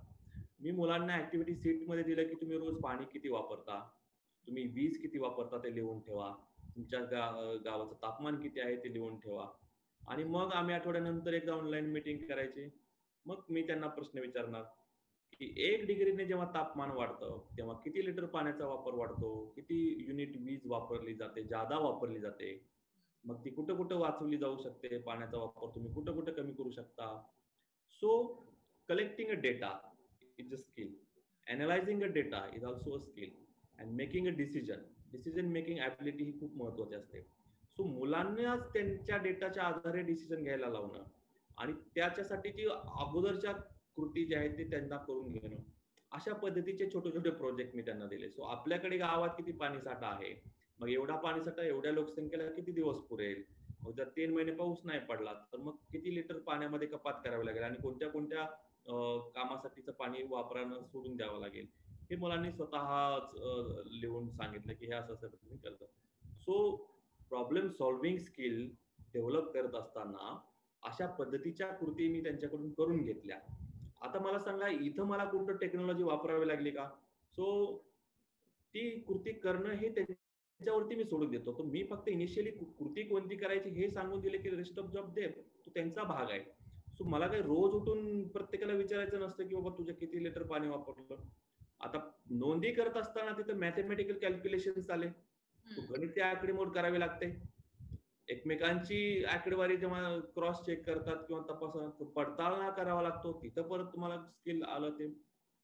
मी मुलांना ऍक्टिव्हिटी सीट मध्ये दिलं की तुम्ही रोज पाणी किती वापरता, तुम्ही वीज किती वापरता ते लिहून ठेवा, तुमच्या गावाचं तापमान किती आहे ते लिहून ठेवा. आणि मग आम्ही आठवड्यानंतर एकदा ऑनलाईन मीटिंग करायची. मग मी त्यांना प्रश्न विचारणार की 1 डिग्रीने जेव्हा तापमान वाढतं तेव्हा किती लिटर पाण्याचा वापर वाढतो, किती युनिट वीज वापरली जाते, जादा वापरली जाते, मग ती कुठं कुठं वाचवली जाऊ शकते, पाण्याचा वापर तुम्ही कुठं कुठं कमी करू शकता. So collecting a data is a skill, analysing a data is also a skill, and making a decision making ability ही खूप महत्वाची असते. सो मुलांनाच त्यांच्या डेटाच्या आधारे डिसिजन घ्यायला लावणं आणि त्याच्यासाठी ती अगोदरच्या कृती जे आहेत ते त्यांना करून घेणं, अशा पद्धतीचे छोटे छोटे प्रोजेक्ट मी त्यांना दिले. सो आपल्याकडे गावात किती पाणीसाठा आहे, मग एवढा पाणीसाठा एवढ्या लोकसंख्येला किती दिवस पुरेल, मग जर 3 महिने पाऊस नाही पडला तर मग किती लिटर पाण्यामध्ये कपात करावी लागेल आणि कोणत्या कोणत्या कामासाठीचं पाणी वापरणं सोडून द्यावं लागेल, हे मुलांनी स्वतःच लिहून सांगितलं की हे असं असं तुम्ही करता. So problem solving skill develop करत असताना अशा पद्धतीच्या कृती मी त्यांच्याकडून करून घेतल्या. आता मला सांगा, इथं मला कुठं टेक्नॉलॉजी वापरावी लागली का? सो ती कृती करणं हे त्यांच्यावरती मी सोडून देतो. तर मी फक्त इनिशियली कृती कोणती करायची हे सांगून दिले की रेस्ट ऑफ जॉब दे, तो त्यांचा भाग आहे. सो मला काही रोज उठून प्रत्येकाला विचारायचं नसतं की बाबा तुझे किती लिटर पाणी वापरलं. आता नोंदी करत असताना तिथं मॅथमॅटिकल कॅल्क्युलेशन्स आले. तो गणिती आकडेमोड करावी लागते. एकमेकांची आकडेवारी जेव्हा क्रॉस चेक करतात किंवा तपासतात, पडताळणा करावा लागतो. तिथं परत तुम्हाला स्किल आलं ते.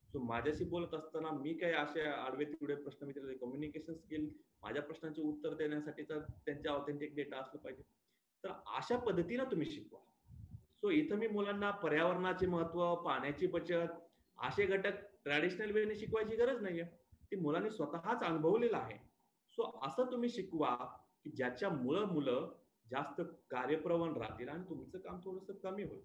सो माझ्याशी बोलत असताना मी काही असे आडवे-तिडवे प्रश्न विचारले, कम्युनिकेशन स्किल, माझ्या प्रश्नांचे उत्तर देण्यासाठीचा त्यांचे ऑथेंटिक डेटा असलं पाहिजे. तर अशा पद्धतीनं तुम्ही शिकवा. सो इथं मी मुलांना पर्यावरणाचे महत्व, पाण्याची बचत असे घटक ट्रॅडिशनल वेने शिकवायची गरज नाहीये. ती मुलांनी स्वतःच अनुभवलेलं आहे. सो असं तुम्ही शिकवा की ज्याच्यामुळं मुलं जास्त कार्यप्रवण राहतील आणि तुमचं काम थोडंसं कमी होईल.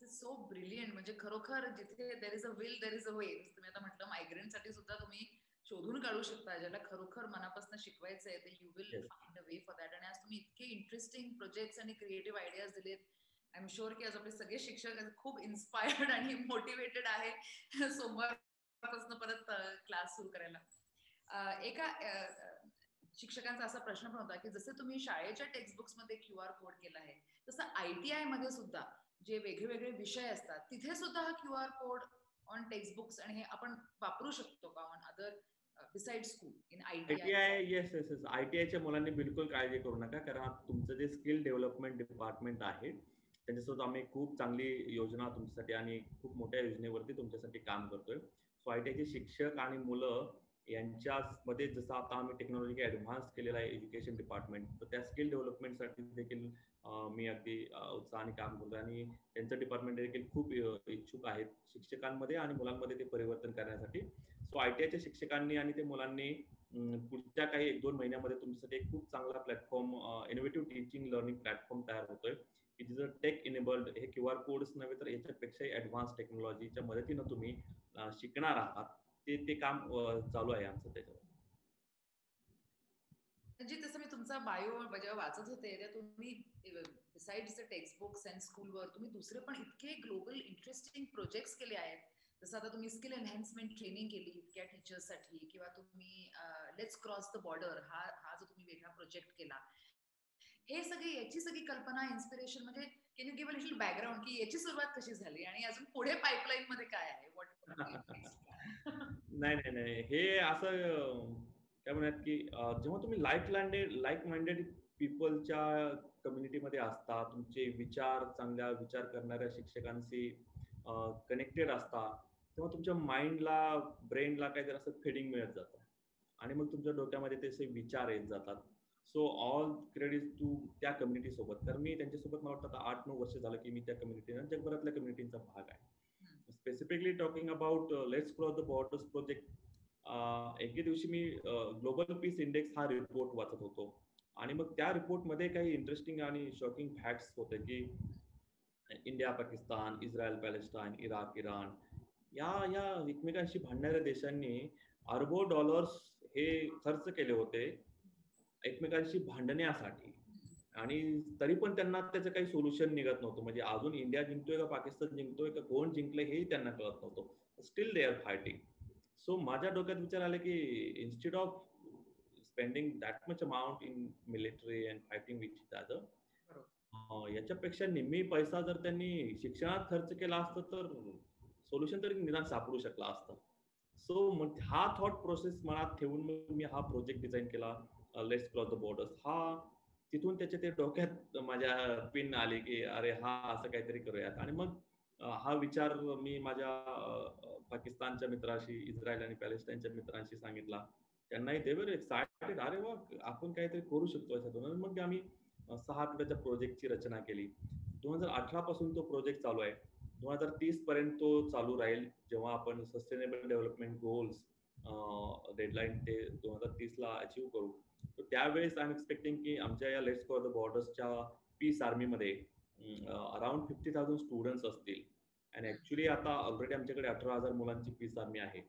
So brilliant. म्हणजे खरोखर जिथे there is a will there is a way. तुम्ही आता म्हटलं मायग्रेंट साठी सुद्धा तुम्ही शोधून काढू शकता, ज्याला खरोखर मनापासून शिकवायचंय ते you will Yes. Find a way for that. आणि आज तुम्ही इतके इंटरेस्टिंग प्रोजेक्ट्स आणि क्रिएटिव्ह आयडियाज दिलेत. आय एम शुअर की आज आपले सगळे शिक्षक खूप इन्स्पायर्ड आणि मोटिवेटेड आहे सोमवारपासून परत क्लास सुरू करायला. एका शिक्षकांचा असा प्रश्न पण होता की जसं तुम्ही शाळेच्या टेक्स्टबुक्स मध्ये QR कोड केला आहे, तसं ITI मध्ये सुद्धा जे वेगळे विषय असतात तिथे सुद्धा हा QR कोड ऑन टेक्स्टबुक्स आणि हे आपण वापरू शकतो का on other beside school in ITI? Yes yes yes. ITIच्या मुलांनी बिलकुल काळजी करू नका, कारण आता तुमचं जे स्किल डेव्हलपमेंट डिपार्टमेंट आहे त्यांच्यासोबत आम्ही खूप चांगली योजना तुमच्यासाठी आणि खूप मोठ्या योजनेवरती तुमच्यासाठी काम करतोय. सो ITIचे शिक्षक आणि मुलं यांच्यामध्ये जसं आता आम्ही टेक्नॉलॉजी ऍडव्हान्स केलेला आहे एज्युकेशन डिपार्टमेंट, तर त्या स्किल डेव्हलपमेंटसाठी देखील मी अगदी उत्साहाने काम करतो आणि त्यांचं डिपार्टमेंट देखील खूप इच्छुक आहेत शिक्षकांमध्ये आणि मुलांमध्ये ते परिवर्तन करण्यासाठी. सो ITIच्या शिक्षकांनी आणि ते मुलांनी पुढच्या काही 1-2 महिन्यामध्ये तुमच्यासाठी एक खूप चांगला platform, innovative teaching learning platform तयार होतोय. It is a tech enabled. हे QR कोड्स नव्हे तर याच्यापेक्षाही ऍडव्हान्स टेक्नॉलॉजीच्या मदतीनं तुम्ही शिकणार आहात. ते काम चालू आहे आमचं त्याच्यावर. म्हणजे तसं मी तुमचा बायो जेव्हा वाचत होते तेव्हा तुम्ही besides the text books and स्कूलवर तुम्ही दुसरे पण इतके ग्लोबल इंटरेस्टिंग प्रोजेक्ट्स केले आहेत. जसं आता तुम्ही स्किल एनहान्समेंट ट्रेनिंग केली इतक्या टीचर्ससाठी, किंवा तुम्ही लेट्स क्रॉस द बॉर्डर हा हा जो तुम्ही वेगळा प्रोजेक्ट केला, हे सगळी याची सगळी कल्पना इन्स्पिरेशन म्हणजे can you give a little background की याची सुरुवात कशी झाली आणि अजून पुढे पाईपलाईन मध्ये काय आहे? नाही नाही नाही, हे असं काय म्हणतात की जेव्हा तुम्ही लाईक माइंडेड पीपलच्या कम्युनिटीमध्ये असता, तुमचे विचार चांगल्या विचार करणाऱ्या शिक्षकांशी कनेक्टेड असता, तेव्हा तुमच्या माइंडला ब्रेनला काहीतरी असं फिडिंग मिळत जातं आणि मग तुमच्या डोक्यामध्ये तसे विचार येत जातात. सो ऑल क्रेडिट टू त्या कम्युनिटी सोबत. तर मी त्यांच्यासोबत मला वाटतं 8-9 वर्ष झालं की मी त्या कम्युनिटी जगभरातल्या कम्युनिटीचा भाग आहे. Specifically talking about let's cross the borders project, एके दिवशी मी ग्लोबल पीस इंडेक्स हा रिपोर्ट वाचत होतो आणि मग त्या रिपोर्टमध्ये काही इंटरेस्टिंग आणि शॉकिंग फॅक्ट्स होते की India, Pakistan, Israel, Palestine, Iraq, Iran या या एकमेकांशी भांडणाऱ्या देशांनी अरबो डॉलर्स हे खर्च केले होते एकमेकांशी भांडण्यासाठी, आणि तरी पण त्यांना त्याचं काही सोल्युशन निघत नव्हतं. म्हणजे अजून इंडिया जिंकतोय का पाकिस्तान जिंकतोय का कोण जिंकलंय हेही त्यांना कळत नव्हतं. Steel they are fighting. So माझ्या डोक्यात विचार आला की instead of spending that much amount in military and fighting with each other, याच्यापेक्षा निम्मी पैसा जर त्यांनी शिक्षणात खर्च केला असता तर सोल्युशन तरी निदान सापडू शकला असतं. सो मग हा थॉट प्रोसेस मनात ठेवून मग मी हा प्रोजेक्ट डिझाईन केला, लेट्स क्रॉस द बॉर्डर्स. तिथून त्याच्या ते डोक्यात माझ्या पिन आली की अरे हा असं काहीतरी करूयात. आणि मग हा विचार मी माझ्या पाकिस्तानच्या मित्राशी, इस्रायल आणि पॅलेस्टाईनच्या मित्रांशी सांगितला. त्यांनाही ते वर एक्सायटेड, अरे वा आपण काहीतरी करू शकतो याच्यातून. मग आम्ही 6 आठवड्याच्या प्रोजेक्टची रचना केली. 2018 पासून तो प्रोजेक्ट चालू आहे. 2030 पर्यंत तो चालू राहील, जेव्हा आपण सस्टेनेबल डेव्हलपमेंट गोल्स डेडलाईन ते 2030 ला अचीव करू. तर त्यावेळेस आय एम एक्सपेक्टिंग की आमच्या या लेट्स क्रॉस द बॉर्डर्सच्या पीस आर्मीमध्ये अराउंड 50,000 स्टुडंट्स असतील. आणि ऍक्च्युली आता ऑलरेडी आमच्याकडे 18,000 मुलांची पीस आर्मी आहे.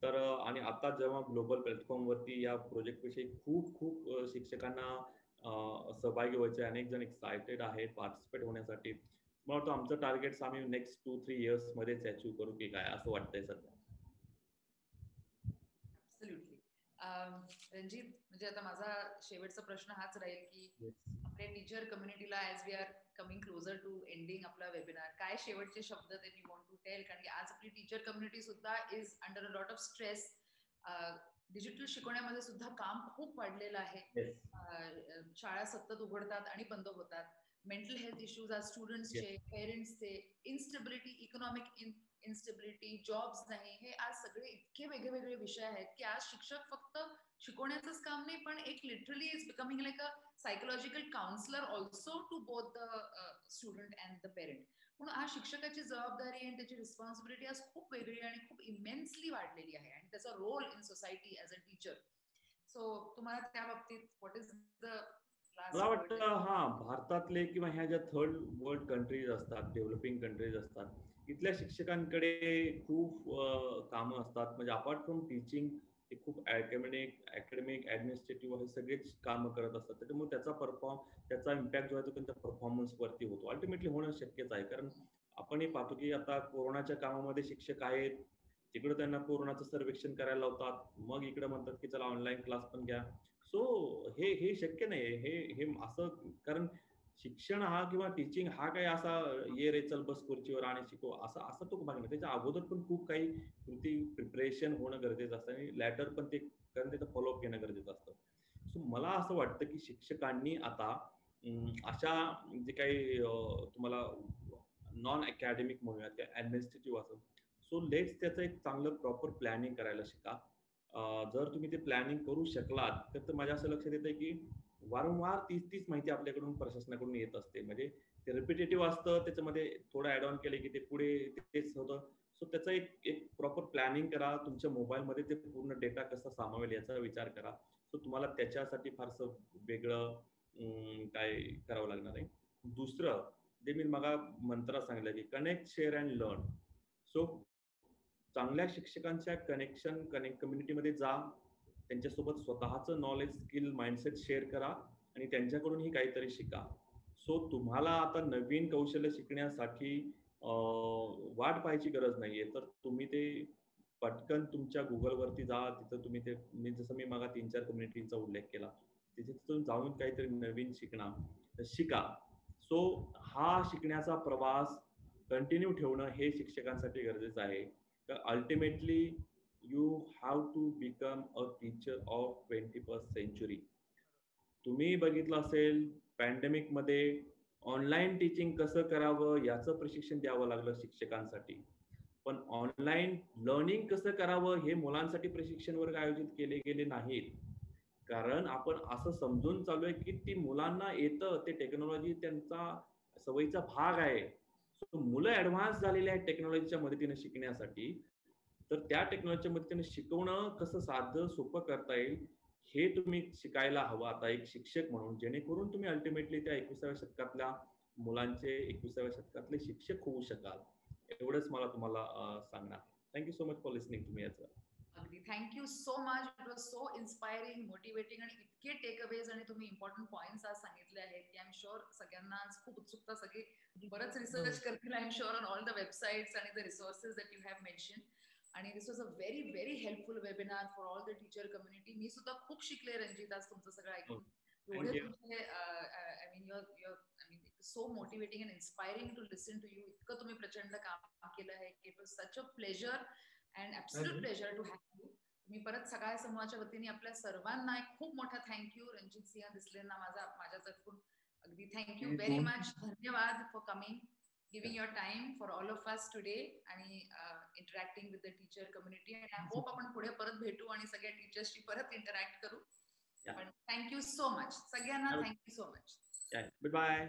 तर आणि आता जेव्हा ग्लोबल प्लॅटफॉर्मवरती या प्रोजेक्ट विषयी खूप खूप शिक्षकांना सहभागी व्हायचे, अनेक जण एक्सायटेड आहेत पार्टिसिपेट होण्यासाठी. मला वाटतं आमचं टार्गेट्स आम्ही नेक्स्ट 2-3 इयर्स मध्येच अचीव करू की काय असं वाटतंय सध्या. ऍब्सोल्युटली. रणजित, म्हणजे आता माझा शेवटचा प्रश्न हाच राहील की आपल्या टीचर कम्युनिटीला as we are coming closer to ending आपला वेबिनार, काय शेवटचे शब्द that you want to tell? कारण की आज आपली टीचर कम्युनिटी सुद्धा is under a lot of stress. Digital शिकवण्यामध्ये सुद्धा काम खूप वाढलेलं आहे. शाळा सतत उघडतात आणि बंद होतात. मेंटल हेल्थ इश्यूज आज स्टुडंट्सचे, पेरेंट्सचे, इन्स्टेबिलिटी, इकॉनॉमिक इन्स्टेबिलिटी, जॉब्स नाही, हे आज सगळे इतके वेगळे विषय आहेत की आज शिक्षक फक्त शिकवण्याचंच काम नाही, पण एक literally is becoming like a psychological counsellor also to both the student and the parent. म्हणून आज शिक्षकाची जबाबदारी आणि त्याची रिस्पॉन्सिबिलिटी आज खूप वेगळी आणि खूप इमेन्सली वाढलेली आहे, आणि त्याचा role in society as a teacher. So तुम्हाला त्या बाबतीत व्हॉट इज द मला वाटतं भारतातले किंवा ह्या ज्या थर्ड वर्ल्ड कंट्रीज असतात, डेव्हलपिंग कंट्रीज असतात, इथल्या शिक्षकांकडे खूप कामं असतात. म्हणजे अपार्ट फ्रॉम टीचिंग ते खूप अकॅडमिक ऍडमिनिस्ट्रेटिव्ह हे सगळेच कामं करत असतात. त्याच्यामुळे त्याचा इम्पॅक्ट जो आहे तो त्यांच्या परफॉर्मन्सवरती होतो. अल्टिमेटली होणं शक्यच आहे. कारण आपणही पाहतो की आता कोरोनाच्या कामामध्ये शिक्षक आहेत, तिकडे त्यांना कोरोनाचं सर्वेक्षण करायला लावतात, मग इकडे म्हणतात की चला ऑनलाईन क्लास पण घ्या. सो हे शक्य नाही. हे असं, कारण शिक्षण हा किंवा टीचिंग हा काही असा ये रे चल बस खुर्चीवर आणि शिकव असा तो भाग नाही. त्याच्या अगोदर पण खूप काही प्रिपरेशन होणं गरजेचं असतं आणि लॅटर पण ते, कारण त्याचं फॉलोअप घेणं गरजेचं असतं. सो मला असं वाटतं की शिक्षकांनी आता अशा जे काही तुम्हाला नॉन अकॅडमिक म्हणूयात किंवा ऍडमिनिस्ट्रेटिव्ह असं, सो लेट्स त्याचं एक चांगलं प्रॉपर प्लॅनिंग करायला शिका. जर तुम्ही ते प्लॅनिंग करू शकलात तर माझ्या असं लक्षात येतं की वारंवार तीच माहिती आपल्याकडून प्रशासनाकडून येत असते. म्हणजे ते रिपिटेटिव्ह असतं, त्याच्यामध्ये थोडं ऍड ऑन केलं की ते पुढे तेच होतं. सो त्याचं एक प्रॉपर प्लॅनिंग करा. तुमच्या मोबाईलमध्ये ते पूर्ण डेटा कसा सामावेल याचा विचार करा. सो तुम्हाला त्याच्यासाठी फारसं वेगळं काय करावं लागणार आहे. दुसरं जे मी मगा मंत्र सांगितलं की connect, share and learn. So चांगल्या शिक्षकांच्या कम्युनिटीमध्ये जा, त्यांच्यासोबत स्वतःचं नॉलेज, स्किल, माइंडसेट शेअर करा आणि त्यांच्याकडूनही काहीतरी शिका. सो तुम्हाला आता नवीन कौशल्य शिकण्यासाठी वाट पाहायची गरज नाहीये. तर तुम्ही ते पटकन तुमच्या Googleवरती जा. तिथं तुम्ही ते जसं मी मागे 3-4 कम्युनिटीचा उल्लेख केला. तिथून जाऊन काहीतरी नवीन शिका. सो हा शिकण्याचा प्रवास कंटिन्यू ठेवणं हे शिक्षकांसाठी गरजेचं आहे. तर ultimately you have to become a teacher of 21st century. तुम्ही बघितलं असेल पॅन्डेमिकमध्ये ऑनलाईन टीचिंग कसं करावं याचं प्रशिक्षण द्यावं लागलं शिक्षकांसाठी. पण ऑनलाईन लर्निंग कसं करावं हे मुलांसाठी प्रशिक्षण वर्ग आयोजित केले गेले नाहीत. कारण आपण असं समजून चाललोय की ती मुलांना येतं, ते टेक्नॉलॉजी त्यांचा सवयीचा भाग आहे. सो मुलं ॲडव्हान्स झालेली आहेत टेक्नॉलॉजीच्या मदतीने शिकण्यासाठी. तर त्या टेक्नॉलॉजीच्या मदतीने शिकवणं कसं साधं सोपं करता येईल हे तुम्ही शिकायला हवं आता एक शिक्षक म्हणून, जेणेकरून तुम्ही अल्टिमेटली त्या 21व्या शतकातल्या मुलांचे 21व्या शतकातले शिक्षक होऊ शकाल. एवढंच मला तुम्हाला सांगणार आहे. Thank so much for listening to me as well. अगदी thank you so much. It was so inspiring, motivating आणि इतके टेकअवेज आणि तुम्ही इम्पॉर्टंट पॉइंट्स आज सांगितले आहेत की आय एम शुअर सगळ्यांना आज खूप उत्सुकता, सगळे बरंच रिसर्च करतील I am sure on all the websites आणि the resources that you have mention. आणि this was a very very helpful webinar for all the teacher community. मी सुद्धा खूप शिकले रंजित आज तुमचं सगळं ऐकून. एवढे तुमचे I mean so motivating and inspiring to listen to you. इतकं तुम्ही प्रचंड काम केलं आहे. It was such a pleasure and absolute pleasure to have you. मी परत सकाळ समूहाच्या वतीने आपल्या सर्वांना एक खूप मोठा थँक्यू. रणजित सिंह दिसलेंना माझ्यातर्फून अगदी थँक्यू व्हेरी मच. धन्यवाद for coming, giving your time for all of us today आणि interacting with the teacher community. आणि आय होप आपण पुढे परत भेटू आणि सगळ्या टीचर्सशी परत इंटरॅक्ट करू. पण थँक्यू सो मच सगळ्यांना. Thank you so much. बाय.